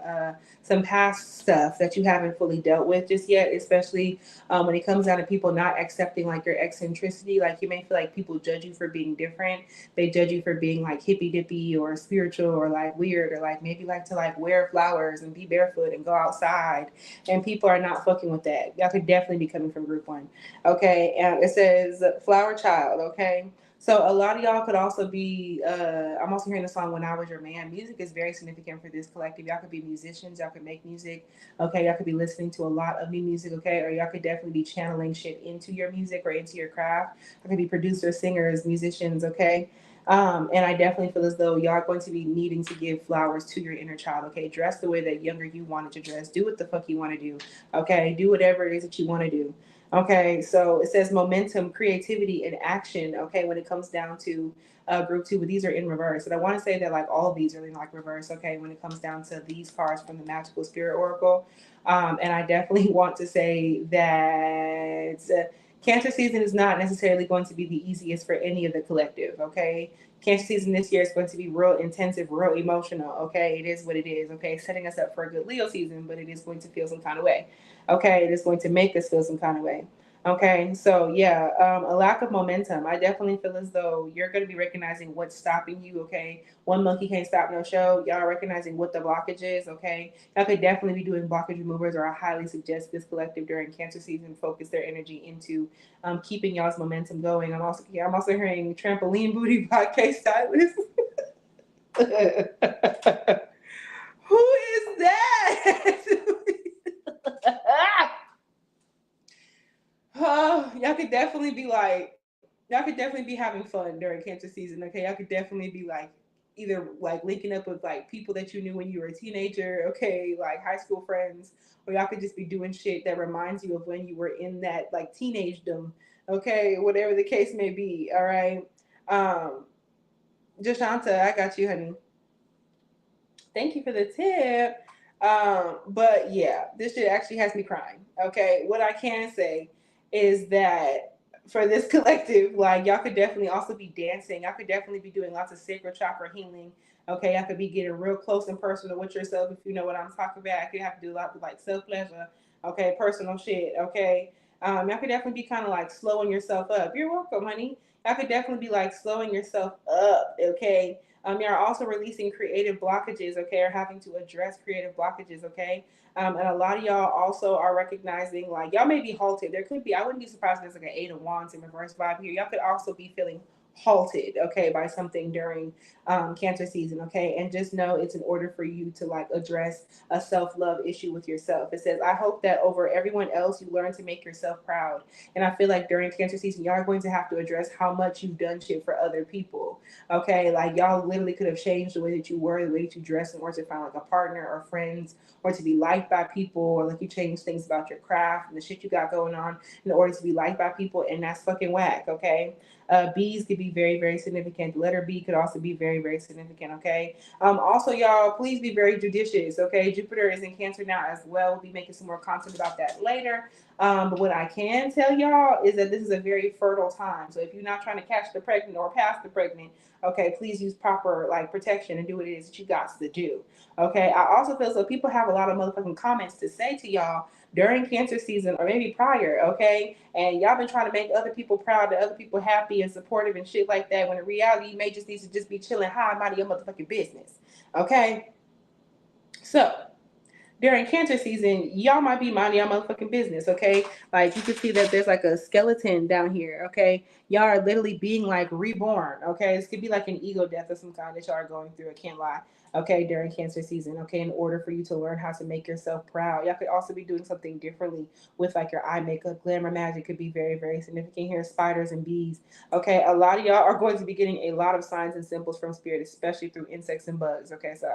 past stuff that you haven't fully dealt with just yet, especially when it comes down to people not accepting like your eccentricity. Like you may feel like people judge you for being different. They judge you for being like hippy dippy or spiritual or like weird or like maybe like to like wear flowers and be barefoot and go outside. And people are not fucking with that. Y'all could definitely be coming from group one. Okay, and it says flower child, okay? So a lot of y'all could also be. I'm also hearing the song "When I Was Your Man." Music is very significant for this collective. Y'all could be musicians. Y'all could make music. Okay, y'all could be listening to a lot of new music. Okay, or y'all could definitely be channeling shit into your music or into your craft. I could be producers, singers, musicians. Okay. And I definitely feel as though y'all are going to be needing to give flowers to your inner child. Okay, dress the way that younger you wanted to dress. Do what the fuck you want to do. Okay, do whatever it is that you want to do. Okay, so it says momentum, creativity, and action. Okay, when it comes down to group two, but these are in reverse. And I want to say that like all of these are in like reverse. Okay, when it comes down to these cards from the Magical Spirit Oracle, and I definitely want to say that Cancer season is not necessarily going to be the easiest for any of the collective. Okay, Cancer season this year is going to be real intensive, real emotional. Okay, it is what it is. Okay, setting us up for a good Leo season, but it is going to feel some kind of way. Okay, it is going to make us feel some kind of way. Okay, so yeah, a lack of momentum. I definitely feel as though you're going to be recognizing what's stopping you. Okay, one monkey can't stop no show. Y'all are recognizing what the blockage is. Okay, y'all could definitely be doing blockage removers, or I highly suggest this collective during Cancer season focus their energy into keeping y'all's momentum going. I'm also hearing trampoline booty by K Stylist. Who is that? Oh, y'all could definitely be having fun during Cancer season. Okay, y'all could definitely be like either like linking up with like people that you knew when you were a teenager. Okay, like high school friends, or y'all could just be doing shit that reminds you of when you were in that like teenagedom. Okay, whatever the case may be. All right, um, Jashanta, I got you, honey. Thank you for the tip. But yeah, this shit actually has me crying. Okay, what I can say is that for this collective, like y'all could definitely also be dancing. Y'all could definitely be doing lots of sacral chakra healing. Okay, y'all could be getting real close and personal with yourself if you know what I'm talking about. I could have to do a lot of like self pleasure. Okay, personal shit. Okay, y'all could definitely be kind of like slowing yourself up. You're welcome, honey. Y'all could definitely be like slowing yourself up. Okay, you're also releasing creative blockages, okay, or having to address creative blockages, okay. And a lot of y'all also are recognizing, like, y'all may be halted. There could be, I wouldn't be surprised if there's like an Eight of Wands in reverse vibe here. Y'all could also be feeling halted, okay, by something during Cancer season, okay. And just know it's in order for you to like address a self love issue with yourself. It says, I hope that over everyone else, you learn to make yourself proud. And I feel like during Cancer season, y'all are going to have to address how much you've done shit for other people. Okay, like y'all literally could have changed the way that you were, the way that you dress in order to find like a partner or friends, or to be liked by people, or like you change things about your craft and the shit you got going on in order to be liked by people, and that's fucking whack. Okay, B's could be very, very significant. The letter B could also be very, very significant. Okay, also y'all, please be very judicious. Okay, Jupiter is in Cancer now as well. We'll be making some more content about that later. But what I can tell y'all is that this is a very fertile time. So if you're not trying to catch the pregnant or pass the pregnant, okay, please use proper like protection and do what it is that you got to do. Okay, I also feel so people have a lot of motherfucking comments to say to y'all during Cancer season or maybe prior, okay, and y'all been trying to make other people proud and other people happy and supportive and shit like that, when in reality you may just need to just be chilling high and out of your motherfucking business. Okay, so during Cancer season, y'all might be minding y'all motherfucking business, okay? Like you can see that there's like a skeleton down here, okay? Y'all are literally being like reborn, okay? This could be like an ego death of some kind that y'all are going through. I can't lie, okay? During Cancer season, okay? In order for you to learn how to make yourself proud, y'all could also be doing something differently with like your eye makeup. Glamour magic could be very, very significant here. Spiders and bees, okay? A lot of y'all are going to be getting a lot of signs and symbols from spirit, especially through insects and bugs, okay? So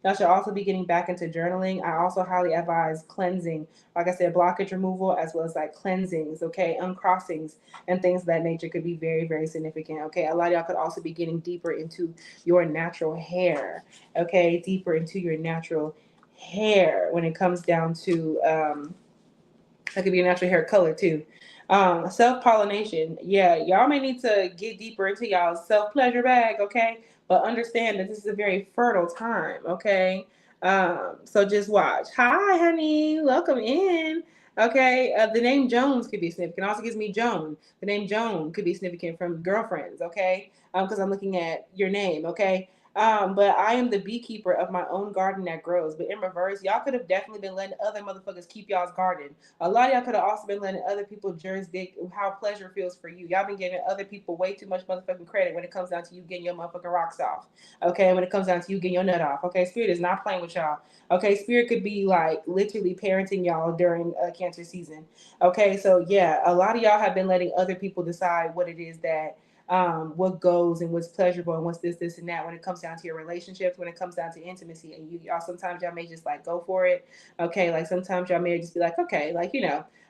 y'all should also be getting back into journaling. I also highly advise cleansing, like I said, blockage removal, as well as like cleansings, okay, uncrossings and things of that nature could be very, very significant. Okay, a lot of y'all could also be getting deeper into your natural hair, okay, deeper into your natural hair when it comes down to that could be a natural hair color too. Self pollination. Yeah, y'all may need to get deeper into y'all's self pleasure bag, okay? But understand that this is a very fertile time, okay? So just watch. Hi, honey. Welcome in. Okay. The name Jones could be significant. Also gives me Joan. The name Joan could be significant from girlfriends, okay? Because I'm looking at your name, okay? But I am the beekeeper of my own garden that grows. But in reverse, y'all could have definitely been letting other motherfuckers keep y'all's garden. A lot of y'all could have also been letting other people jurisdict how pleasure feels for you. Y'all been giving other people way too much motherfucking credit when it comes down to you getting your motherfucking rocks off. Okay, when it comes down to you getting your nut off. Okay, spirit is not playing with y'all. Okay, spirit could be like literally parenting y'all during Cancer season. Okay, so yeah, a lot of y'all have been letting other people decide what it is that what goes and what's pleasurable and what's this and that when it comes down to your relationships, when it comes down to intimacy. And y'all sometimes y'all may just like go for it. Okay, like sometimes y'all may just be like, okay, like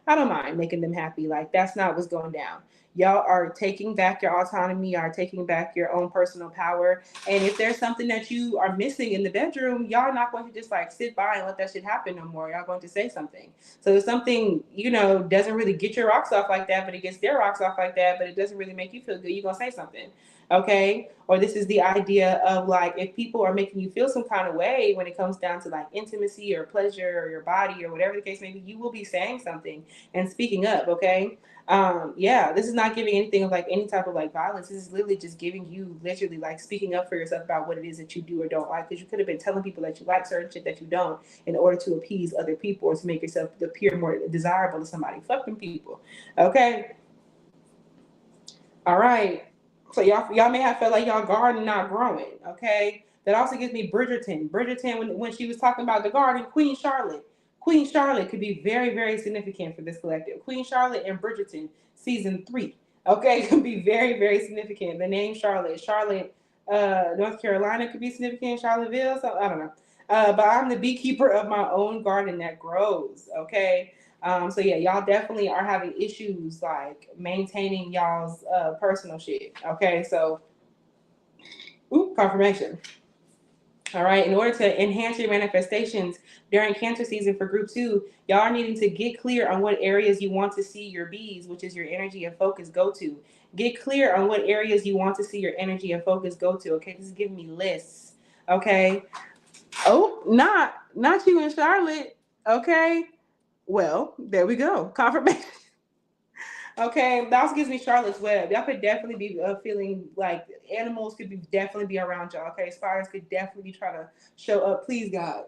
I don't mind making them happy. Like that's not what's going down. Y'all are taking back your autonomy, are taking back your own personal power. And if there's something that you are missing in the bedroom, y'all not going to just like sit by and let that shit happen no more. Y'all going to say something. So if something, doesn't really get your rocks off like that, but it gets their rocks off like that, but it doesn't really make you feel good, you're going to say something. Okay. Or this is the idea of like, if people are making you feel some kind of way when it comes down to like intimacy or pleasure or your body or whatever the case may be, you will be saying something and speaking up. Okay. Yeah, this is not giving anything of like any type of like violence. This is literally just giving you literally like speaking up for yourself about what it is that you do or don't like, because you could have been telling people that you like certain shit that you don't in order to appease other people or to make yourself appear more desirable to somebody. Fuck them people. Okay. All right. So y'all may have felt like y'all garden not growing. Okay. That also gives me Bridgerton. Bridgerton, when she was talking about the garden, Queen Charlotte. Queen Charlotte could be very, very significant for this collective. Queen Charlotte and Bridgerton, season 3. Okay, could be very, very significant. The name Charlotte. Charlotte, North Carolina could be significant. Charlottesville, so I don't know. But I'm the beekeeper of my own garden that grows. Okay. So yeah, y'all definitely are having issues like maintaining y'all's personal shit. Okay, so confirmation. All right, in order to enhance your manifestations during Cancer season for group 2, y'all are needing to get clear on what areas you want to see your bees, which is your energy and focus, go to. Get clear on what areas you want to see your energy and focus go to. Okay, this is giving me lists. Okay. Oh, not you in Charlotte. Okay. Well, there we go. Confirmation. Okay, that also gives me Charlotte's Web. Y'all could definitely be feeling like animals could be definitely be around y'all. Okay, spiders could definitely be trying to show up. Please God,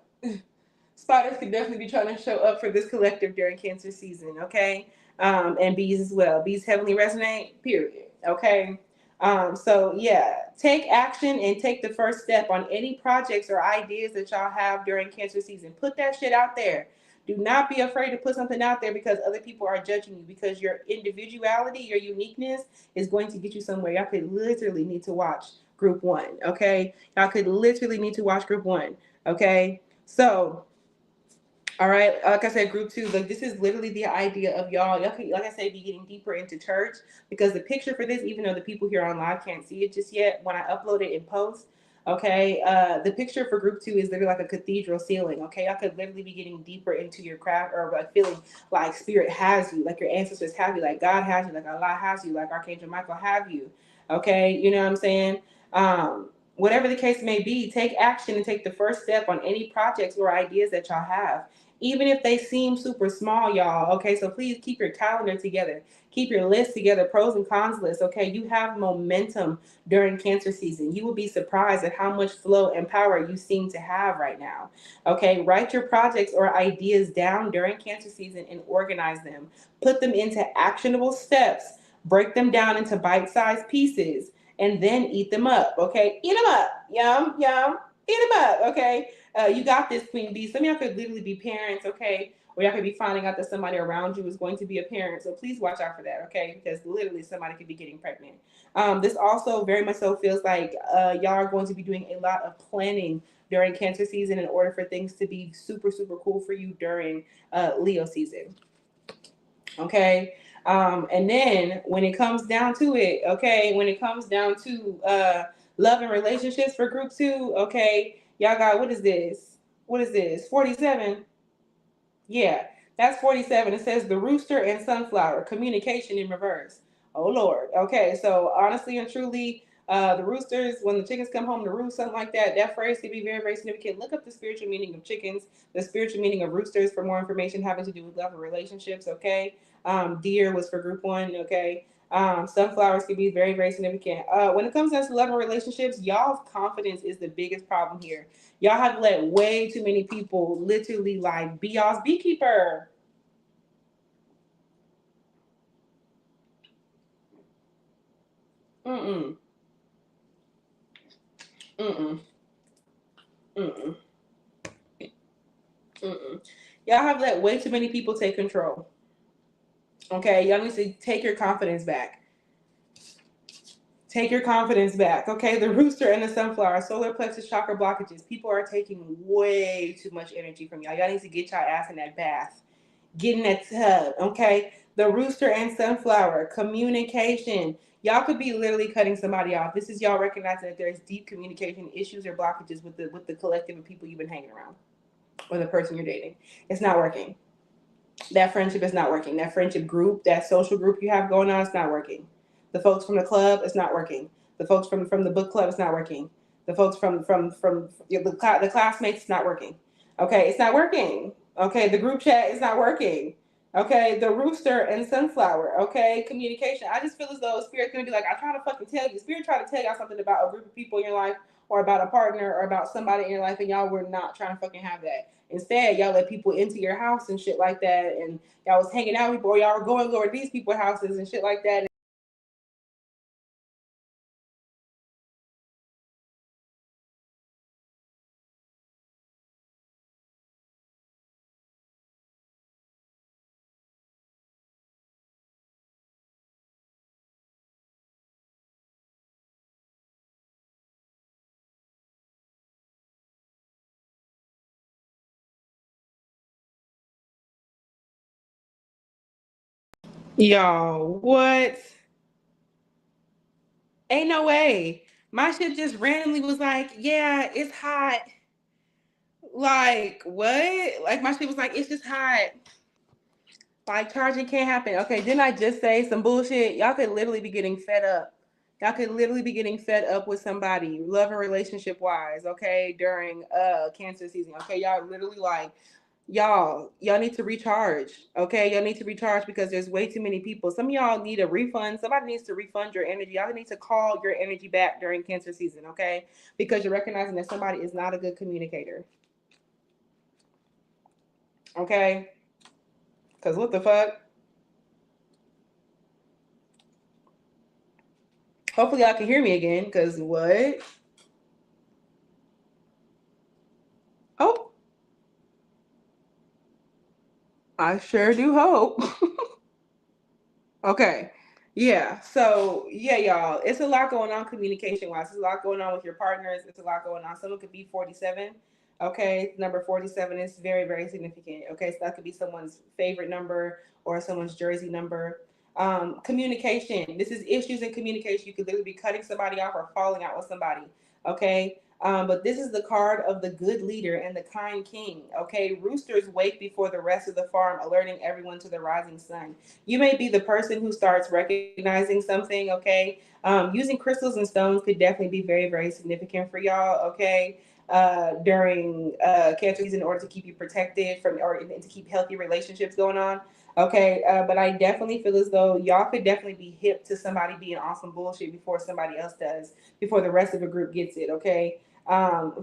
spiders could definitely be trying to show up for this collective during Cancer season. Okay, and bees as well. Bees heavily resonate. Period. Okay. So yeah, take action and take the first step on any projects or ideas that y'all have during Cancer season. Put that shit out there. Do not be afraid to put something out there because other people are judging you, because your individuality, your uniqueness is going to get you somewhere. Y'all could literally need to watch group 1. Okay. Y'all could literally need to watch group 1. Okay. So all right, like I said, group 2, like this is literally the idea of y'all can, like I said, be getting deeper into church, because the picture for this, even though the people here on live can't see it just yet, when I upload it in post, okay, the picture for group 2 is literally like a cathedral ceiling. Okay, I could literally be getting deeper into your craft, or like feeling like spirit has you, like your ancestors have you, like God has you, like Allah has you, like Archangel Michael have you. Okay, you know what I'm saying? Whatever the case may be, take action and take the first step on any projects or ideas that y'all have, even if they seem super small, y'all. Okay, so please keep your calendar together, keep your list together, pros and cons list. Okay, you have momentum during Cancer season. You will be surprised at how much flow and power you seem to have right now. Okay, write your projects or ideas down during Cancer season and organize them. Put them into actionable steps. Break them down into bite-sized pieces and then eat them up. Okay, eat them up. Yum, yum. Eat them up. Okay, you got this, Queen Bee. Some of y'all could literally be parents, okay? Or y'all could be finding out that somebody around you is going to be a parent. So please watch out for that, okay? Because literally somebody could be getting pregnant. This also very much so feels like y'all are going to be doing a lot of planning during Cancer season in order for things to be super, super cool for you during Leo season. Okay. And then when it comes down to it, okay, when it comes down to love and relationships for group 2, okay, y'all got, what is this? What is this? 47. Yeah, that's 47. It says the rooster and sunflower, communication in reverse. Oh Lord. Okay, so honestly and truly, the roosters, when the chickens come home to roost, something like that, that phrase could be very, very significant. Look up the spiritual meaning of chickens, the spiritual meaning of roosters for more information having to do with love and relationships. Okay. Deer was for group 1. Okay. Sunflowers can be very, very significant. When it comes down to love and relationships, y'all's confidence is the biggest problem here. Y'all have let way too many people literally like be y'all's beekeeper. Mm-mm. Mm-mm. Mm-mm. Mm-mm. Y'all have let way too many people take control. Okay, y'all need to take your confidence back. Take your confidence back. Okay, the rooster and the sunflower, solar plexus chakra blockages. People are taking way too much energy from y'all. Y'all need to get y'all ass in that bath. Get in that tub. Okay, the rooster and sunflower, communication. Y'all could be literally cutting somebody off. This is y'all recognizing that there's deep communication issues or blockages with the collective of people you've been hanging around or the person you're dating. It's not working. That friendship is not working. That friendship group, that social group you have going on, it's not working. The folks from the club, it's not working. The folks from the book club, it's not working. The folks from the classmates, it's not working. Okay, it's not working. Okay, the group chat is not working. Okay, the rooster and sunflower. Okay, communication. I just feel as though Spirit's gonna be like, I try to fucking tell you. Spirit try to tell y'all something about a group of people in your life, or about a partner, or about somebody in your life, and y'all were not trying to fucking have that. Instead, y'all let people into your house and shit like that, and y'all was hanging out with people, or y'all were going over these people's houses and shit like that. Y'all, what? Ain't no way. My shit just randomly was like, yeah, it's hot. Like, what? Like, my shit was like, it's just hot. Like, charging can't happen. Okay, didn't I just say some bullshit? Y'all could literally be getting fed up. Y'all could literally be getting fed up with somebody, love and relationship wise, okay, during cancer season. Okay, y'all literally like, y'all need to recharge. Okay, y'all need to recharge because there's way too many people. Some of y'all need a refund. Somebody needs to refund your energy. Y'all need to call your energy back during cancer season, okay? Because you're recognizing that somebody is not a good communicator. Okay? Because what the fuck? Hopefully y'all can hear me again. Because what? Oh, I sure do hope. Okay. Yeah. So yeah, y'all. It's a lot going on communication wise. There's a lot going on with your partners. It's a lot going on. Someone could be 47. Okay. Number 47 is very, very significant. Okay. So that could be someone's favorite number or someone's jersey number. Communication. This is issues in communication. You could literally be cutting somebody off or falling out with somebody. Okay. But this is the card of the good leader and the kind king. Okay. Roosters wake before the rest of the farm, alerting everyone to the rising sun. You may be the person who starts recognizing something, okay? Using crystals and stones could definitely be very, very significant for y'all, okay? During cancer season in order to keep you protected from or to keep healthy relationships going on. Okay, but I definitely feel as though y'all could definitely be hip to somebody being on some bullshit before somebody else does, before the rest of the group gets it. Okay,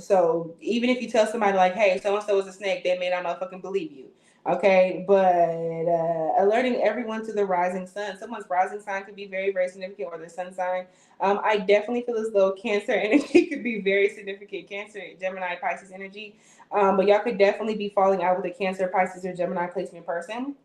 so even if you tell somebody like, "Hey, so and so is a snake," they may not motherfucking believe you. Okay, but alerting everyone to the rising sun. Someone's rising sign could be very, very significant, or their sun sign. I definitely feel as though Cancer energy could be very significant. Cancer, Gemini, Pisces energy. But y'all could definitely be falling out with a Cancer, Pisces, or Gemini placement person.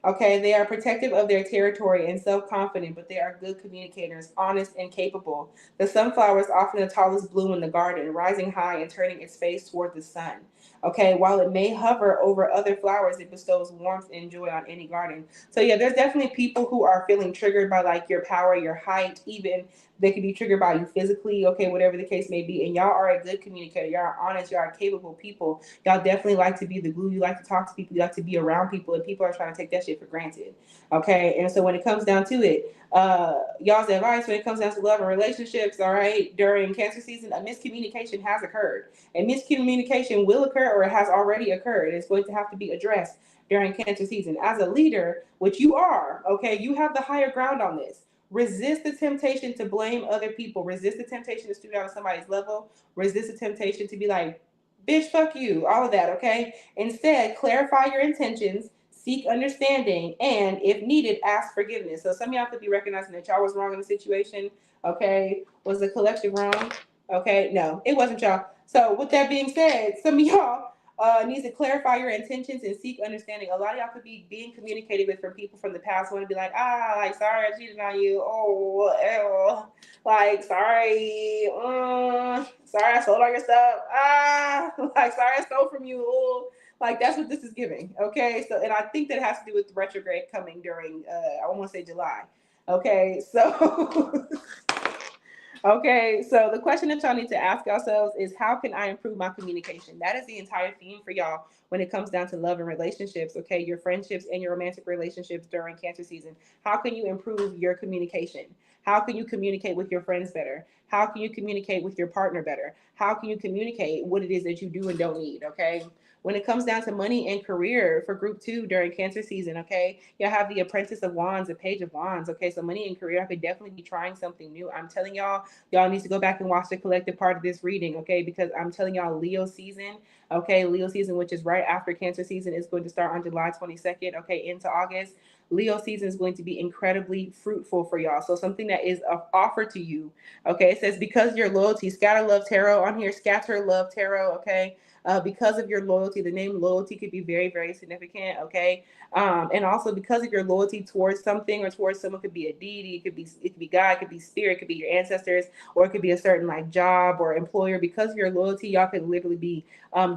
Okay, they are protective of their territory and self confident, but they are good communicators, honest and capable. The sunflower is often the tallest bloom in the garden, rising high and turning its face toward the sun. Okay, while it may hover over other flowers, it bestows warmth and joy on any garden. So, yeah, there's definitely people who are feeling triggered by like your power, your height, even they can be triggered by you physically, okay, whatever the case may be. And y'all are a good communicator, y'all are honest, y'all are capable people. Y'all definitely like to be the glue. You like to talk to people. You like to be around people, and people are trying to take that shit for granted. Okay, and so when it comes down to it, y'all's advice when it comes down to love and relationships, all right, during cancer season, a miscommunication has occurred. And miscommunication will occur or it has already occurred. It's going to have to be addressed during cancer season. As a leader, which you are, okay, you have the higher ground on this. Resist the temptation to blame other people. Resist the temptation to stoop down to somebody's level. Resist the temptation to be like, bitch, fuck you, all of that, okay? Instead, clarify your intentions, seek understanding, and if needed, ask forgiveness. So some of y'all could be recognizing that y'all was wrong in the situation, okay? Was the collective wrong? Okay, no, it wasn't y'all. So with that being said, some of y'all Needs to clarify your intentions and seek understanding. A lot of y'all could be being communicated with from people from the past, want to be like, like, sorry I cheated on you. Oh, ew. Like, sorry. Sorry I sold all your stuff. Like, sorry I stole from you. Oh. Like, that's what this is giving. Okay. So, and I think that has to do with retrograde coming during, I want to say July. Okay. So, okay, so the question that y'all need to ask yourselves is, how can I improve my communication? That is the entire theme for y'all when it comes down to love and relationships, okay? Your friendships and your romantic relationships during Cancer season. How can you improve your communication? How can you communicate with your friends better? How can you communicate with your partner better? How can you communicate what it is that you do and don't need, okay? When it comes down to money and career for group 2 during Cancer season, okay, you'll have the Apprentice of Wands, the Page of Wands, okay? So money and career, I could definitely be trying something new. I'm telling y'all need to go back and watch the collective part of this reading, okay? Because I'm telling y'all, Leo season, okay, Leo season, which is right after Cancer season, is going to start on July 22nd, okay, into August. Leo season is going to be incredibly fruitful for y'all. So something that is offered to you, okay? It says, because your loyalty, scatter love tarot on here, scatter love tarot, okay? Because of your loyalty, the name loyalty could be very, very significant, okay? And also because of your loyalty towards something or towards someone, could be a deity, it could be God, it could be spirit, it could be your ancestors, or it could be a certain like job or employer. Because of your loyalty, y'all could literally be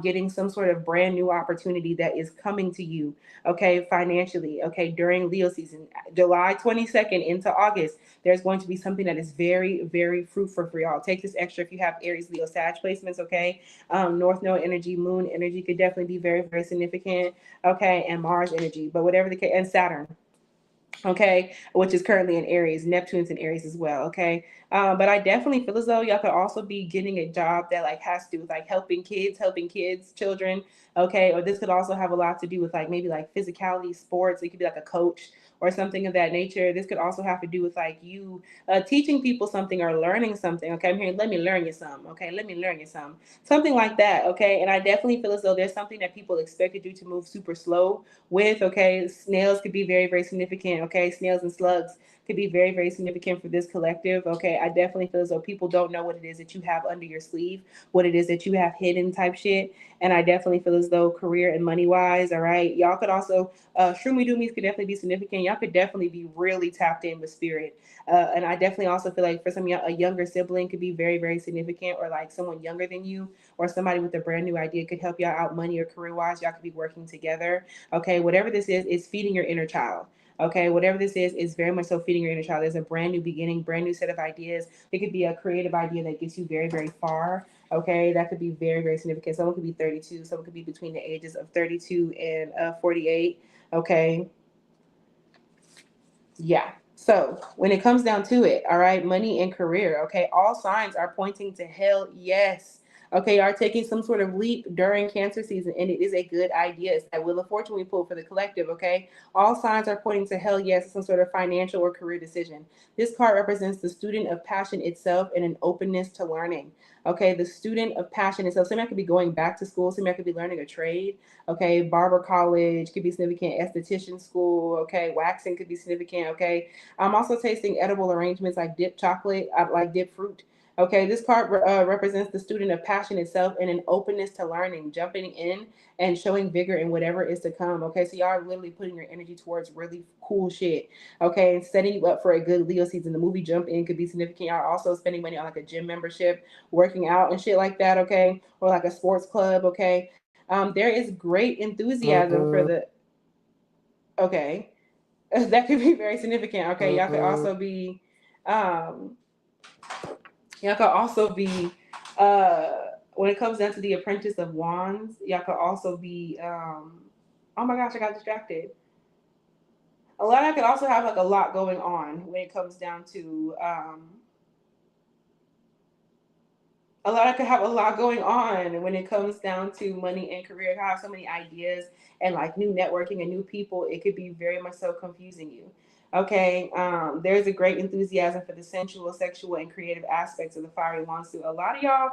getting some sort of brand new opportunity that is coming to you, okay, financially, okay, during Leo season, July 22nd into August. There's going to be something that is very, very fruitful for y'all. Take this extra if you have Aries, Leo, Sag placements, okay? North Node energy, Moon energy could definitely be very, very significant, okay, and Mars energy, but whatever the case, and Saturn, okay, which is currently in Aries. Neptune's in Aries as well, okay. But I definitely feel as though y'all could also be getting a job that like has to do with like helping kids, children, okay. Or this could also have a lot to do with like maybe like physicality, sports. It could be like a coach or something of that nature. This could also have to do with like you teaching people something or learning something. Okay, I'm hearing, let me learn you some. Okay, let me learn you some, something like that. Okay, and I definitely feel as though there's something that people expected you to move super slow with, okay. Snails could be very, very significant, okay. Snails and slugs could be very, very significant for this collective, okay. I definitely feel as though people don't know what it is that you have under your sleeve, what it is that you have hidden type shit. And I definitely feel as though career and money wise, all right, y'all could also shroomy doomies could definitely be significant. Y'all could definitely be really tapped in with spirit. And I definitely also feel like for some of y'all, a younger sibling could be very, very significant, or like someone younger than you, or somebody with a brand new idea could help y'all out money or career wise. Y'all could be working together. Okay, whatever this is feeding your inner child. Okay, whatever this is very much so feeding your inner child. There's a brand new beginning, brand new set of ideas. It could be a creative idea that gets you very, very far. Okay, that could be very, very significant. Someone could be 32, someone could be between the ages of 32 and 48. Okay, yeah. So when it comes down to it, all right, money and career, okay, all signs are pointing to hell yes. Okay, are taking some sort of leap during Cancer season, and it is a good idea. It's that Wheel of Fortune we pull for the collective, okay? All signs are pointing to hell yes, some sort of financial or career decision. This card represents the student of passion itself and an openness to learning. Okay, the student of passion itself. Somebody could be going back to school, somebody could be learning a trade. Okay, barber college could be significant, esthetician school, okay, waxing could be significant, okay. I'm also tasting edible arrangements like dip chocolate, like dip fruit. Okay, this card represents the student of passion itself and an openness to learning, jumping in and showing vigor in whatever is to come. Okay, so y'all are literally putting your energy towards really cool shit. Okay, and setting you up for a good Leo season. The movie Jump In could be significant. Y'all are also spending money on like a gym membership, working out and shit like that. Okay, or like a sports club. Okay, there is great enthusiasm for the. Okay, that could be very significant. Okay, y'all could also be, um, y'all could also be, uh, when it comes down to the Apprentice of Wands, y'all could also be, oh my gosh, I got distracted. A lot, I could also have like a lot going on when it comes down to, a lot, I could have a lot going on when it comes down to money and career. I have so many ideas and like new networking and new people. It could be very much so confusing you. Okay, there's a great enthusiasm for the sensual, sexual, and creative aspects of the fiery monster. A lot of y'all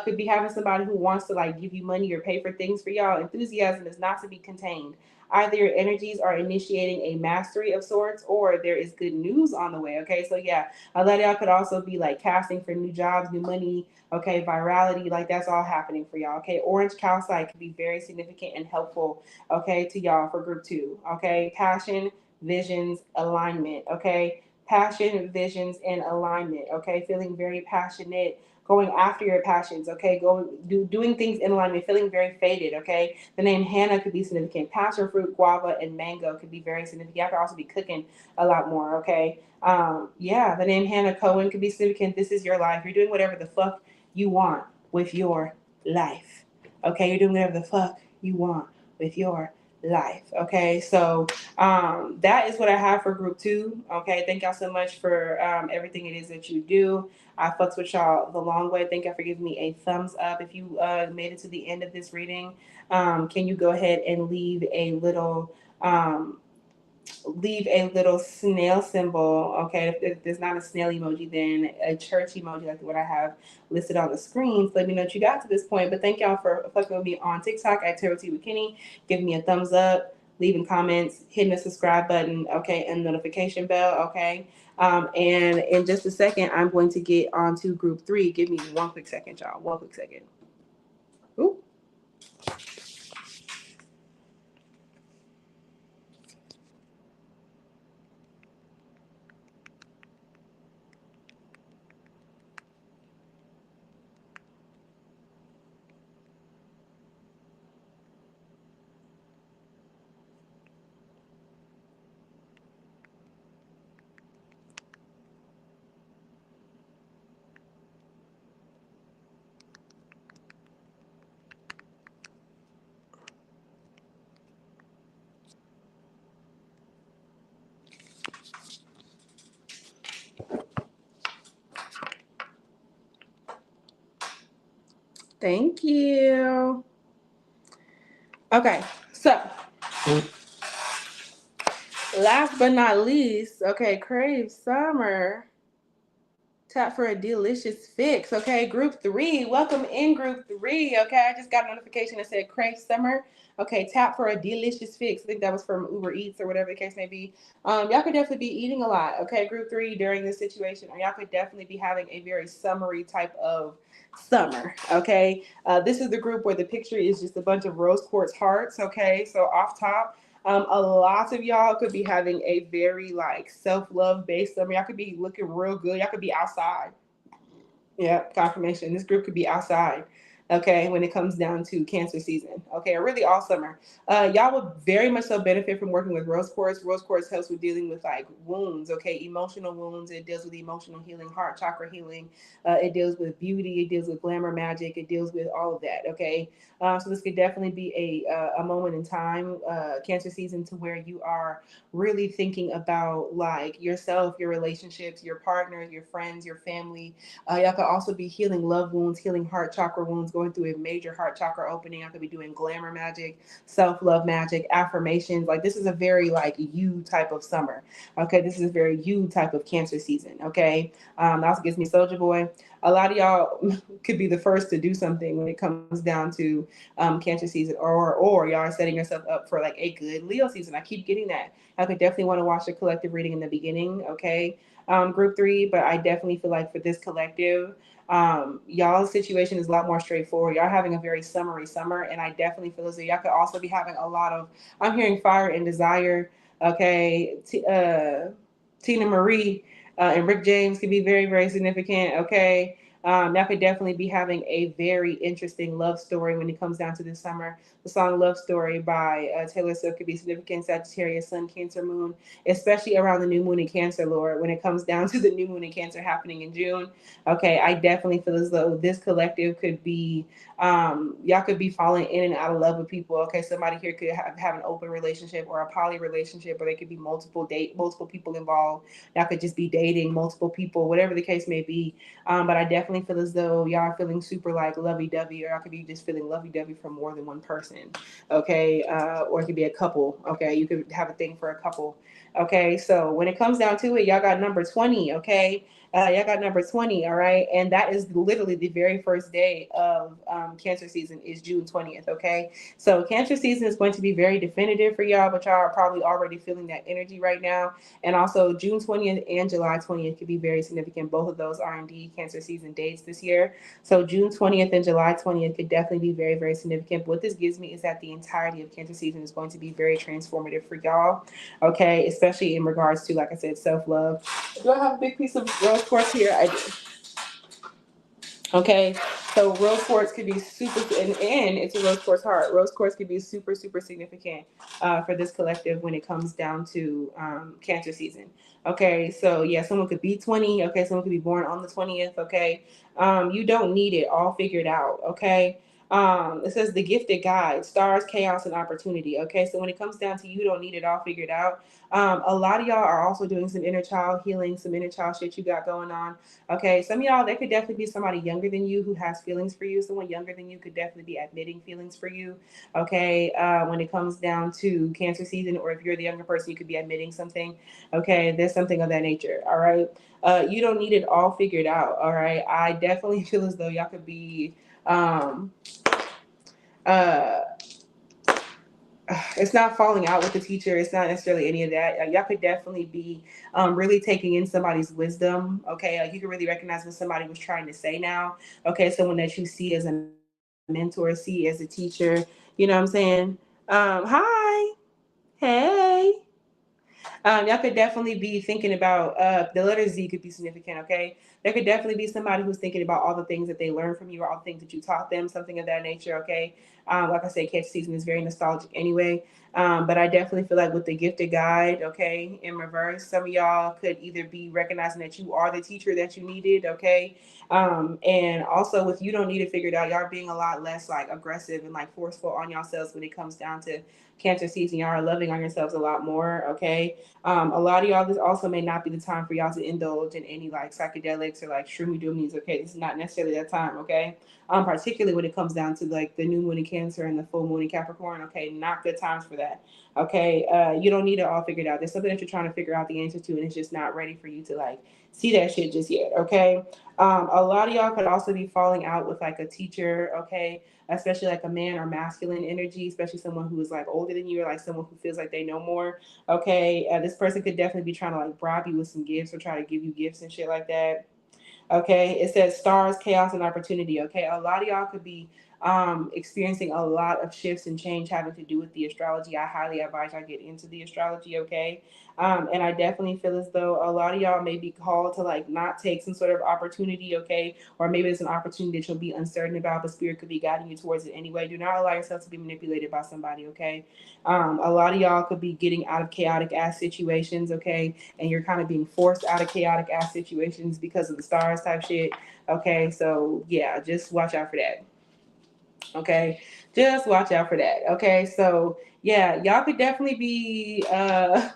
Could be having somebody who wants to like give you money or pay for things for y'all. Enthusiasm is not to be contained. Either your energies are initiating a mastery of sorts, or there is good news on the way. Okay, so yeah, a lot of y'all could also be like casting for new jobs, new money. Okay, virality, like that's all happening for y'all. Okay, orange calcite could be very significant and helpful. Okay, to y'all for group two. Okay, passion, visions, alignment. Okay, passion, visions, and alignment. Okay, feeling very passionate, going after your passions. Okay, doing things in alignment, feeling very faded. Okay, the name Hannah could be significant. Passion fruit, guava, and mango could be very significant. You could also be cooking a lot more. Okay, yeah, the name Hannah Cohen could be significant. This is your life. You're doing whatever the fuck you want with your life. Okay, you're doing whatever the fuck you want with your life. Okay, so that is what I have for group two. Okay, thank y'all so much for everything it is that you do. I fucks with y'all the long way. Thank y'all for giving me a thumbs up. If you made it to the end of this reading, can you go ahead and um, leave a little snail symbol. Okay, if there's not a snail emoji, then a church emoji like what I have listed on the screen. So let me know that you got to this point. But thank y'all for fucking with me on TikTok at Tarot Tea with Kinny. Giving me a thumbs up, leaving comments, hitting the subscribe button, okay, and notification bell, okay. And in just a second, I'm going to get on to group three. Give me one quick second, y'all. One quick second. Ooh. Thank you. Okay, so last but not least, okay, Crave Summer. Tap for a delicious fix. Okay, group three. Welcome in group three. Okay, I just got a notification that said Crave Summer. Okay, tap for a delicious fix. I think that was from Uber Eats or whatever the case may be. Y'all could definitely be eating a lot. Okay, group three during this situation, or y'all could definitely be having a very summery type of summer. Okay, this is the group where the picture is just a bunch of rose quartz hearts. Okay, so off top, a lot of y'all could be having a very like self love based summer. Y'all could be looking real good. Y'all could be outside. Yeah, confirmation. This group could be outside. Okay, when it comes down to Cancer season. Okay, or really all summer. Y'all would very much so benefit from working with rose quartz. Rose quartz helps with dealing with like wounds. Okay, emotional wounds. It deals with emotional healing, heart chakra healing. It deals with beauty. It deals with glamour magic. It deals with all of that. Okay, so this could definitely be a moment in time, Cancer season, to where you are really thinking about like yourself, your relationships, your partners, your friends, your family. Y'all could also be healing love wounds, healing heart chakra wounds, going through a major heart chakra opening. Y'all could be doing glamour magic, self love magic, affirmations. Like this is a very like you type of summer. Okay, this is a very you type of Cancer season. Okay, that also gives me Soldier Boy. A lot of y'all could be the first to do something when it comes down to Cancer season, or y'all are setting yourself up for like a good Leo season. I keep getting that. I could definitely want to watch the collective reading in the beginning. Okay, group three, but I definitely feel like for this collective, y'all's situation is a lot more straightforward. Y'all having a very summery summer, and I definitely feel as though y'all could also be having a lot of. I'm hearing fire and desire. Okay, Tina Marie and Rick James could be very very significant. Okay. Y'all could definitely be having a very interesting love story when it comes down to this summer. The song "Love Story" by Taylor Swift could be significant. Sagittarius, Sun, Cancer, Moon, especially around the new moon in Cancer, Lord. When it comes down to the new moon in Cancer happening in June, okay, I definitely feel as though this collective could be, y'all could be falling in and out of love with people. Okay, somebody here could have an open relationship or a poly relationship, or they could be multiple people involved. Y'all could just be dating multiple people, whatever the case may be. But I definitely feel as though y'all are feeling super like lovey dovey, or y'all could be just feeling lovey dovey for more than one person. Okay, or it could be a couple. Okay, you could have a thing for a couple. Okay, so when it comes down to it, y'all got number 20. Okay, Y'all got number 20, all right? And that is literally the very first day of Cancer season is June 20th, okay? So Cancer season is going to be very definitive for y'all, but y'all are probably already feeling that energy right now. And also June 20th and July 20th could be very significant. Both of those are indeed Cancer season dates this year. So June 20th and July 20th could definitely be very, very significant. But what this gives me is that the entirety of Cancer season is going to be very transformative for y'all, okay? Especially in regards to, like I said, self-love. Do I have a big piece of rose quartz here? I do. Okay, so rose quartz could be super, and it's a rose quartz heart. Rose quartz could be super, super significant for this collective when it comes down to Cancer season. Okay, so yeah, someone could be 20. Okay, someone could be born on the 20th. Okay, you don't need it all figured out. Okay. It says the gifted guide, stars, chaos, and opportunity. Okay, so when it comes down to you don't need it all figured out. A lot of y'all are also doing some inner child healing, some inner child shit you got going on. Okay, some of y'all, there could definitely be somebody younger than you who has feelings for you. Someone younger than you could definitely be admitting feelings for you. Okay, when it comes down to Cancer season, or if you're the younger person, you could be admitting something. Okay, there's something of that nature. All right, you don't need it all figured out. All right, I definitely feel as though y'all could be. Uh, it's not falling out with the teacher. It's not necessarily any of that. Y'all could definitely be really taking in somebody's wisdom. Okay, like you can really recognize what somebody was trying to say now. Okay, someone that you see as a mentor, see as a teacher. You know what I'm saying? Hi, hey. Y'all could definitely be thinking about the letter Z could be significant, okay? There could definitely be somebody who's thinking about all the things that they learned from you or all the things that you taught them, something of that nature, okay? Like I said, Catch season is very nostalgic anyway. But I definitely feel like with the gifted guide, okay, in reverse, some of y'all could either be recognizing that you are the teacher that you needed, okay? And also with you don't need to figure it out, y'all are being a lot less like aggressive and like forceful on yourselves when it comes down to Cancer season. Y'all are loving on yourselves a lot more, okay? A lot of y'all, this also may not be the time for y'all to indulge in any like psychedelics or like shroomy doomies. Okay, this is not necessarily that time. Okay, particularly when it comes down to like the new moon in Cancer and the full moon in Capricorn. Okay, not good times for that. Okay, you don't need it all figured out. There's something that you're trying to figure out the answer to, and it's just not ready for you to like see that shit just yet. Okay, a lot of y'all could also be falling out with like a teacher. Okay, especially like a man or masculine energy, especially someone who is like older than you or like someone who feels like they know more. Okay, this person could definitely be trying to like bribe you with some gifts or try to give you gifts and shit like that. Okay, it says stars, chaos, and opportunity. Okay, a lot of y'all could be experiencing a lot of shifts and change having to do with the astrology. I highly advise y'all get into the astrology. Okay, and I definitely feel as though a lot of y'all may be called to like not take some sort of opportunity. Okay, or maybe it's an opportunity that you'll be uncertain about, but spirit could be guiding you towards it anyway. Do not allow yourself to be manipulated by somebody. Okay, a lot of y'all could be getting out of chaotic ass situations. Okay, and you're kind of being forced out of chaotic ass situations because of the stars type shit. Okay, so yeah, just watch out for that. Okay, just watch out for that. Okay, so yeah, y'all could definitely be y'all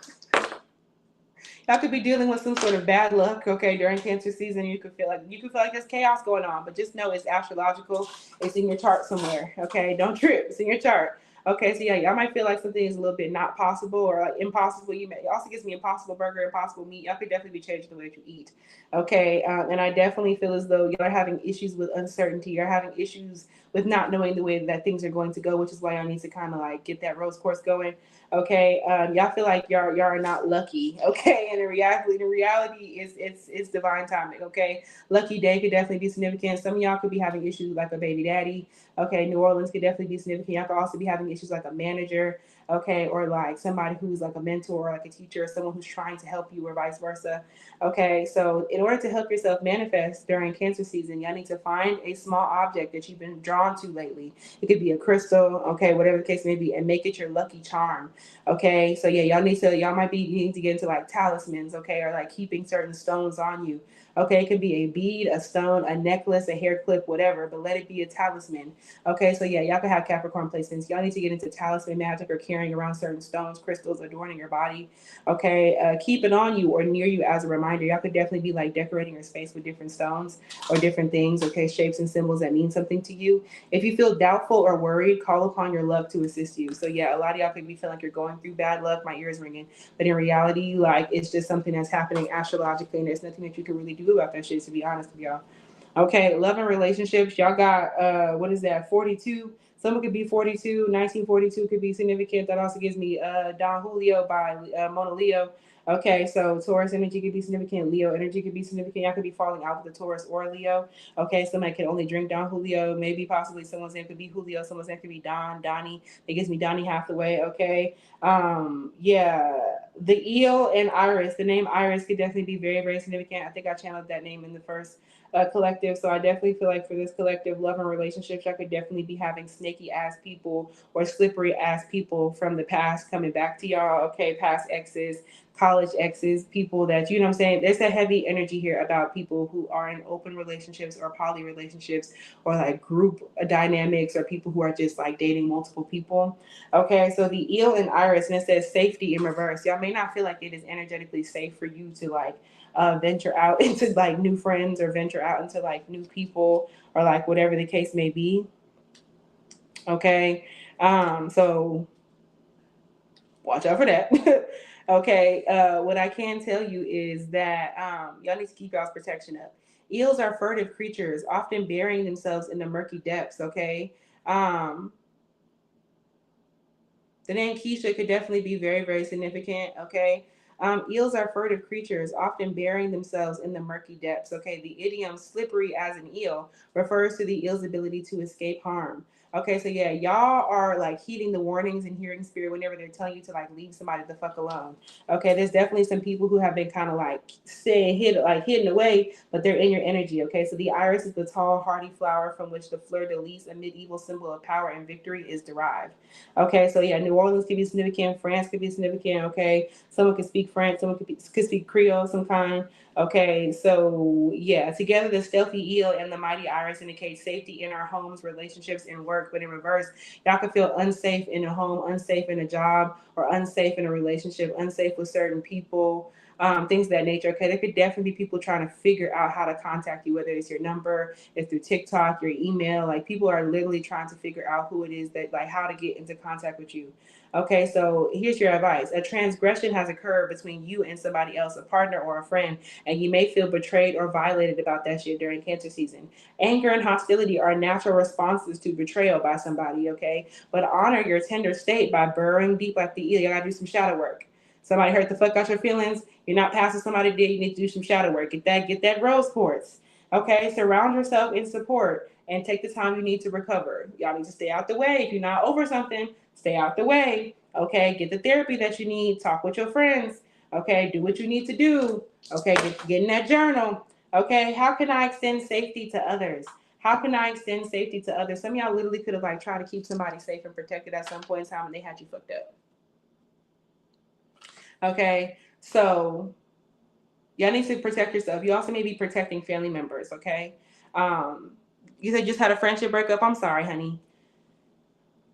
could be dealing with some sort of bad luck, okay, during Cancer season. You could feel like there's chaos going on, but just know it's astrological. It's in your chart somewhere, okay? Don't trip. It's in your chart. Okay, so yeah, y'all might feel like something is a little bit not possible or like impossible. You may it also gives me impossible burger, impossible meat. Y'all could definitely be changing the way that you eat. Okay, and I definitely feel as though y'all are having issues with uncertainty. You're having issues with not knowing the way that things are going to go, which is why y'all need to kind of like get that rose course going. Okay, y'all feel like y'all are not lucky. Okay, and in reality is it's divine timing. Okay, lucky day could definitely be significant. Some of y'all could be having issues like a baby daddy. Okay, New Orleans could definitely be significant. Y'all could also be having issues like a manager. Okay, or like somebody who's like a mentor or like a teacher or someone who's trying to help you or vice versa. Okay, so in order to help yourself manifest during Cancer season, y'all need to find a small object that you've been drawn to lately. It could be a crystal, okay, whatever the case may be, and make it your lucky charm. Okay, so yeah, y'all might be needing to get into like talismans, okay, or like keeping certain stones on you. Okay, it could be a bead, a stone, a necklace, a hair clip, whatever, but let it be a talisman. Okay, so yeah, y'all can have Capricorn placements. Y'all need to get into talisman magic or carrying around certain stones, crystals adorning your body. Okay, keep it on you or near you as a reminder. Y'all could definitely be like decorating your space with different stones or different things, okay, shapes and symbols that mean something to you. If you feel doubtful or worried, call upon your luck to assist you. So yeah, a lot of y'all could be feeling like you're going through bad luck. My ears ringing, but in reality, like it's just something that's happening astrologically, and there's nothing that you can really do about that shit. To be honest with y'all. Okay, love and relationships. Y'all got what is that? 42. Someone could be 42. 1942 could be significant. That also gives me Don Julio by Mona Leo. Okay, so Taurus energy could be significant. Leo energy could be significant. Y'all could be falling out with the Taurus or Leo. Okay, somebody can only drink Don Julio. Maybe possibly someone's name could be Julio. Someone's name could be Don, Donnie. It gives me Donnie Hathaway. Okay, yeah, the eel and Iris. The name Iris could definitely be very, very significant. I think I channeled that name in the first collective. So I definitely feel like for this collective love and relationships, I could definitely be having snaky ass people or slippery ass people from the past coming back to y'all. Okay, past exes, college exes, people that, you know what I'm saying? There's a heavy energy here about people who are in open relationships or poly relationships or like group dynamics or people who are just like dating multiple people. Okay, so the eel and iris, and it says safety in reverse. Y'all may not feel like it is energetically safe for you to like venture out into like new friends or venture out into like new people or like whatever the case may be. Okay, so watch out for that. Okay, what I can tell you is that y'all need to keep y'all's protection up. Eels are furtive creatures, often burying themselves in the murky depths. Okay, um, the name Keisha could definitely be very, very significant. Okay. Eels are furtive creatures, often burying themselves in the murky depths. Okay. The idiom slippery as an eel refers to the eel's ability to escape harm. Okay. So, yeah, y'all are like heeding the warnings and hearing spirit whenever they're telling you to like leave somebody the fuck alone. Okay. There's definitely some people who have been kind of like staying hidden away, but they're in your energy. Okay. So, the iris is the tall, hardy flower from which the fleur de lis, a medieval symbol of power and victory, is derived. Okay, so yeah, New Orleans could be significant. France could be significant. Okay, someone could speak French. Someone could speak Creole of some kind. Okay, so yeah, together the stealthy eel and the mighty iris indicate safety in our homes, relationships, and work. But in reverse, y'all could feel unsafe in a home, unsafe in a job, or unsafe in a relationship, unsafe with certain people. Things of that nature. Okay, there could definitely be people trying to figure out how to contact you, whether it's your number, it's through TikTok, your email. Like people are literally trying to figure out who it is that, like, how to get into contact with you. Okay, so here's your advice. A transgression has occurred between you and somebody else, a partner or a friend, and you may feel betrayed or violated about that shit during cancer season. Anger and hostility are natural responses to betrayal by somebody, okay? But honor your tender state by burrowing deep like the eel. You gotta do some shadow work. Somebody hurt the fuck out your feelings. You're not passing somebody dead. You need to do some shadow work. Get that rose quartz. Okay, surround yourself in support and take the time you need to recover. Y'all need to stay out the way. If you're not over something, stay out the way. Okay, get the therapy that you need. Talk with your friends. Okay, do what you need to do. Okay, get in that journal. Okay, how can I extend safety to others? How can I extend safety to others? Some of y'all literally could have like tried to keep somebody safe and protected at some point in time and they had you fucked up. Okay, so y'all need to protect yourself. You also may be protecting family members. Okay, um, you said you just had a friendship breakup. I'm sorry, honey.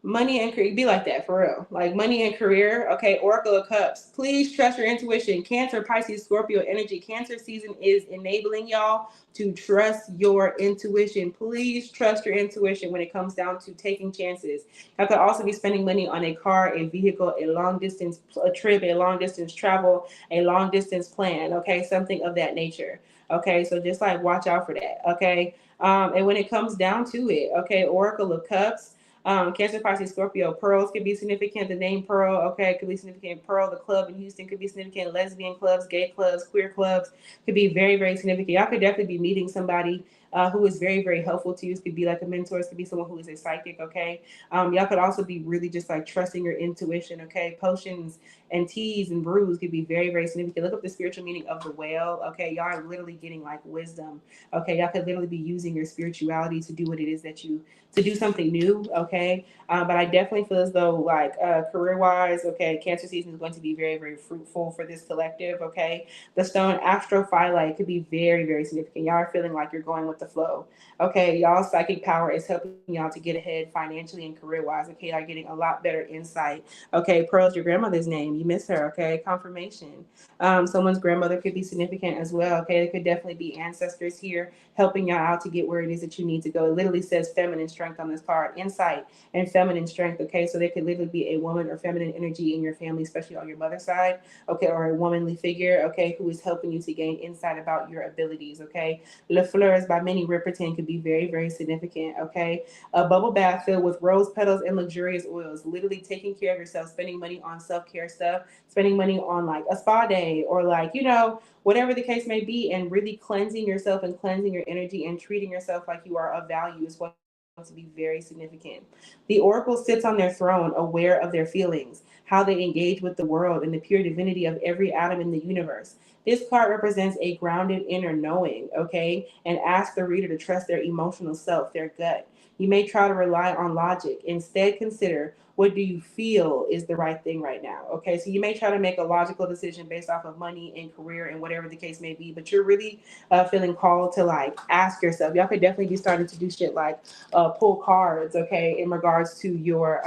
Money and career, be like that for real. Like money and career. Okay, Oracle of Cups. Please trust your intuition. Cancer, Pisces, Scorpio energy. Cancer season is enabling y'all to trust your intuition. Please trust your intuition when it comes down to taking chances. I could also be spending money on a car, a vehicle, a long distance a trip, a long distance travel, a long distance plan. Okay, something of that nature. Okay, so just like watch out for that. Okay, and when it comes down to it, okay, Oracle of Cups. Cancer, Pisces, Scorpio, pearls could be significant. The name Pearl, okay, could be significant. Pearl, the club in Houston, could be significant. Lesbian clubs, gay clubs, queer clubs could be very, very significant. Y'all could definitely be meeting somebody who is very, very helpful to you. It could be like a mentor. It could be someone who is a psychic, okay? Y'all could also be really just like trusting your intuition, okay? Potions and teas and brews could be very, very significant. Look up the spiritual meaning of the whale, okay? Y'all are literally getting like wisdom, okay? Y'all could literally be using your spirituality to do what it is that you to do something new, okay? But I definitely feel as though, like, career wise, okay, Cancer season is going to be very, very fruitful for this collective, okay? The stone astrophyllite could be very, very significant. Y'all are feeling like you're going with the flow. Okay, y'all psychic power is helping y'all to get ahead financially and career wise. Okay, y'all getting a lot better insight. Okay, Pearl's your grandmother's name. You miss her. Okay, confirmation. Someone's grandmother could be significant as well. Okay, there could definitely be ancestors here helping y'all out to get where it is that you need to go. It literally says feminine strength on this card, insight and feminine strength. Okay, so there could literally be a woman or feminine energy in your family, especially on your mother's side. Okay, or a womanly figure. Okay, who is helping you to gain insight about your abilities. Okay, Le Fleurs by Minnie Riperton could be very, very significant. Okay, a bubble bath filled with rose petals and luxurious oils, literally taking care of yourself, spending money on self care stuff, spending money on like a spa day or like, whatever the case may be, and really cleansing yourself and cleansing your energy and treating yourself like you are of value is going to be very significant. The oracle sits on their throne, aware of their feelings, how they engage with the world, and the pure divinity of every atom in the universe. This card represents a grounded inner knowing, okay? And asks the reader to trust their emotional self, their gut. You may try to rely on logic. Instead, consider, what do you feel is the right thing right now? Okay, so you may try to make a logical decision based off of money and career and whatever the case may be, but you're really feeling called to like ask yourself. Y'all could definitely be starting to do shit like pull cards, okay, in regards to your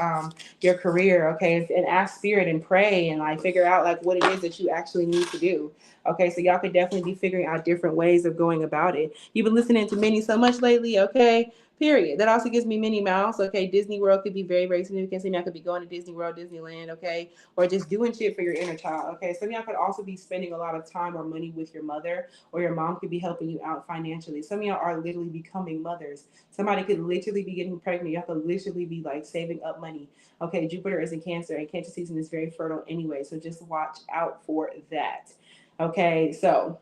career, okay, and ask spirit and pray and like figure out like what it is that you actually need to do. Okay, so y'all could definitely be figuring out different ways of going about it. You've been listening to Minnie so much lately, okay? Period. That also gives me Minnie Mouse. Okay, Disney World could be very, very significant. Some of y'all could be going to Disney World, Disneyland, okay, or just doing shit for your inner child. Okay, some of y'all could also be spending a lot of time or money with your mother, or your mom could be helping you out financially. Some of y'all are literally becoming mothers. Somebody could literally be getting pregnant. Y'all could literally be like saving up money. Okay, Jupiter is in Cancer, and Cancer season is very fertile anyway, so just watch out for that. Okay, so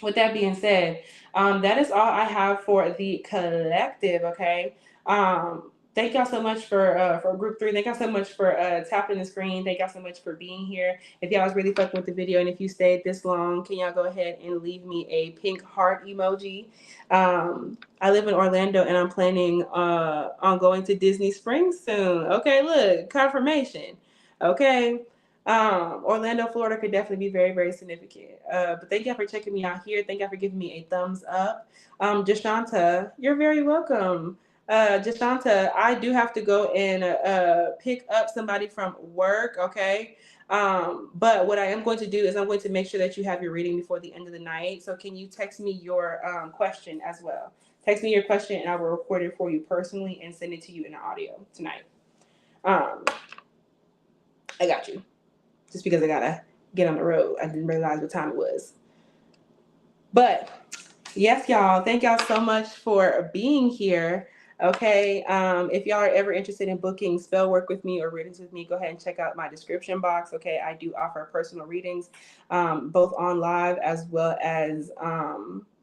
with that being said, that is all I have for the collective. Okay. Thank y'all so much for group three. Thank y'all so much for tapping the screen. Thank y'all so much for being here. If y'all was really fucking with the video and if you stayed this long, can y'all go ahead and leave me a pink heart emoji? I live in Orlando and I'm planning on going to Disney Springs soon. Okay, look, confirmation. Okay. Orlando, Florida could definitely be very, very significant. But thank y'all for checking me out here. Thank y'all for giving me a thumbs up. Jashanta, you're very welcome. Jashanta, I do have to go and pick up somebody from work, okay? But what I am going to do is I'm going to make sure that you have your reading before the end of the night. So can you text me your question as well? Text me your question and I will record it for you personally and send it to you in an audio tonight. Um, I got you. Just because I gotta get on the road. I didn't realize what time it was. But yes, y'all, thank y'all so much for being here. Okay. If y'all are ever interested in booking spell work with me or readings with me, go ahead and check out my description box. Okay. I do offer personal readings, both on live as well as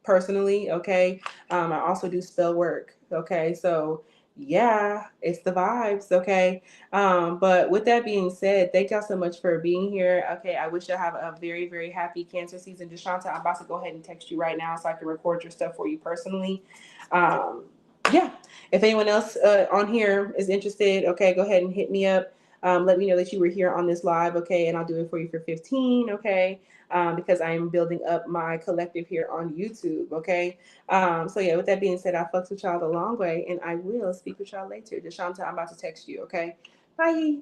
personally. Okay. I also do spell work. Okay. So yeah, it's the vibes. Okay. But with that being said, thank y'all so much for being here. Okay, I wish y'all have a very, very happy Cancer season. Deshanta, I'm about to go ahead and text you right now so I can record your stuff for you personally. Um, yeah, if anyone else on here is interested, okay, go ahead and hit me up. Let me know that you were here on this live, okay, and I'll do it for you for 15, okay, because I am building up my collective here on YouTube, okay. So yeah, with that being said, I fucks with y'all the long way, and I will speak with y'all later. Deshanta, I'm about to text you, okay. Bye.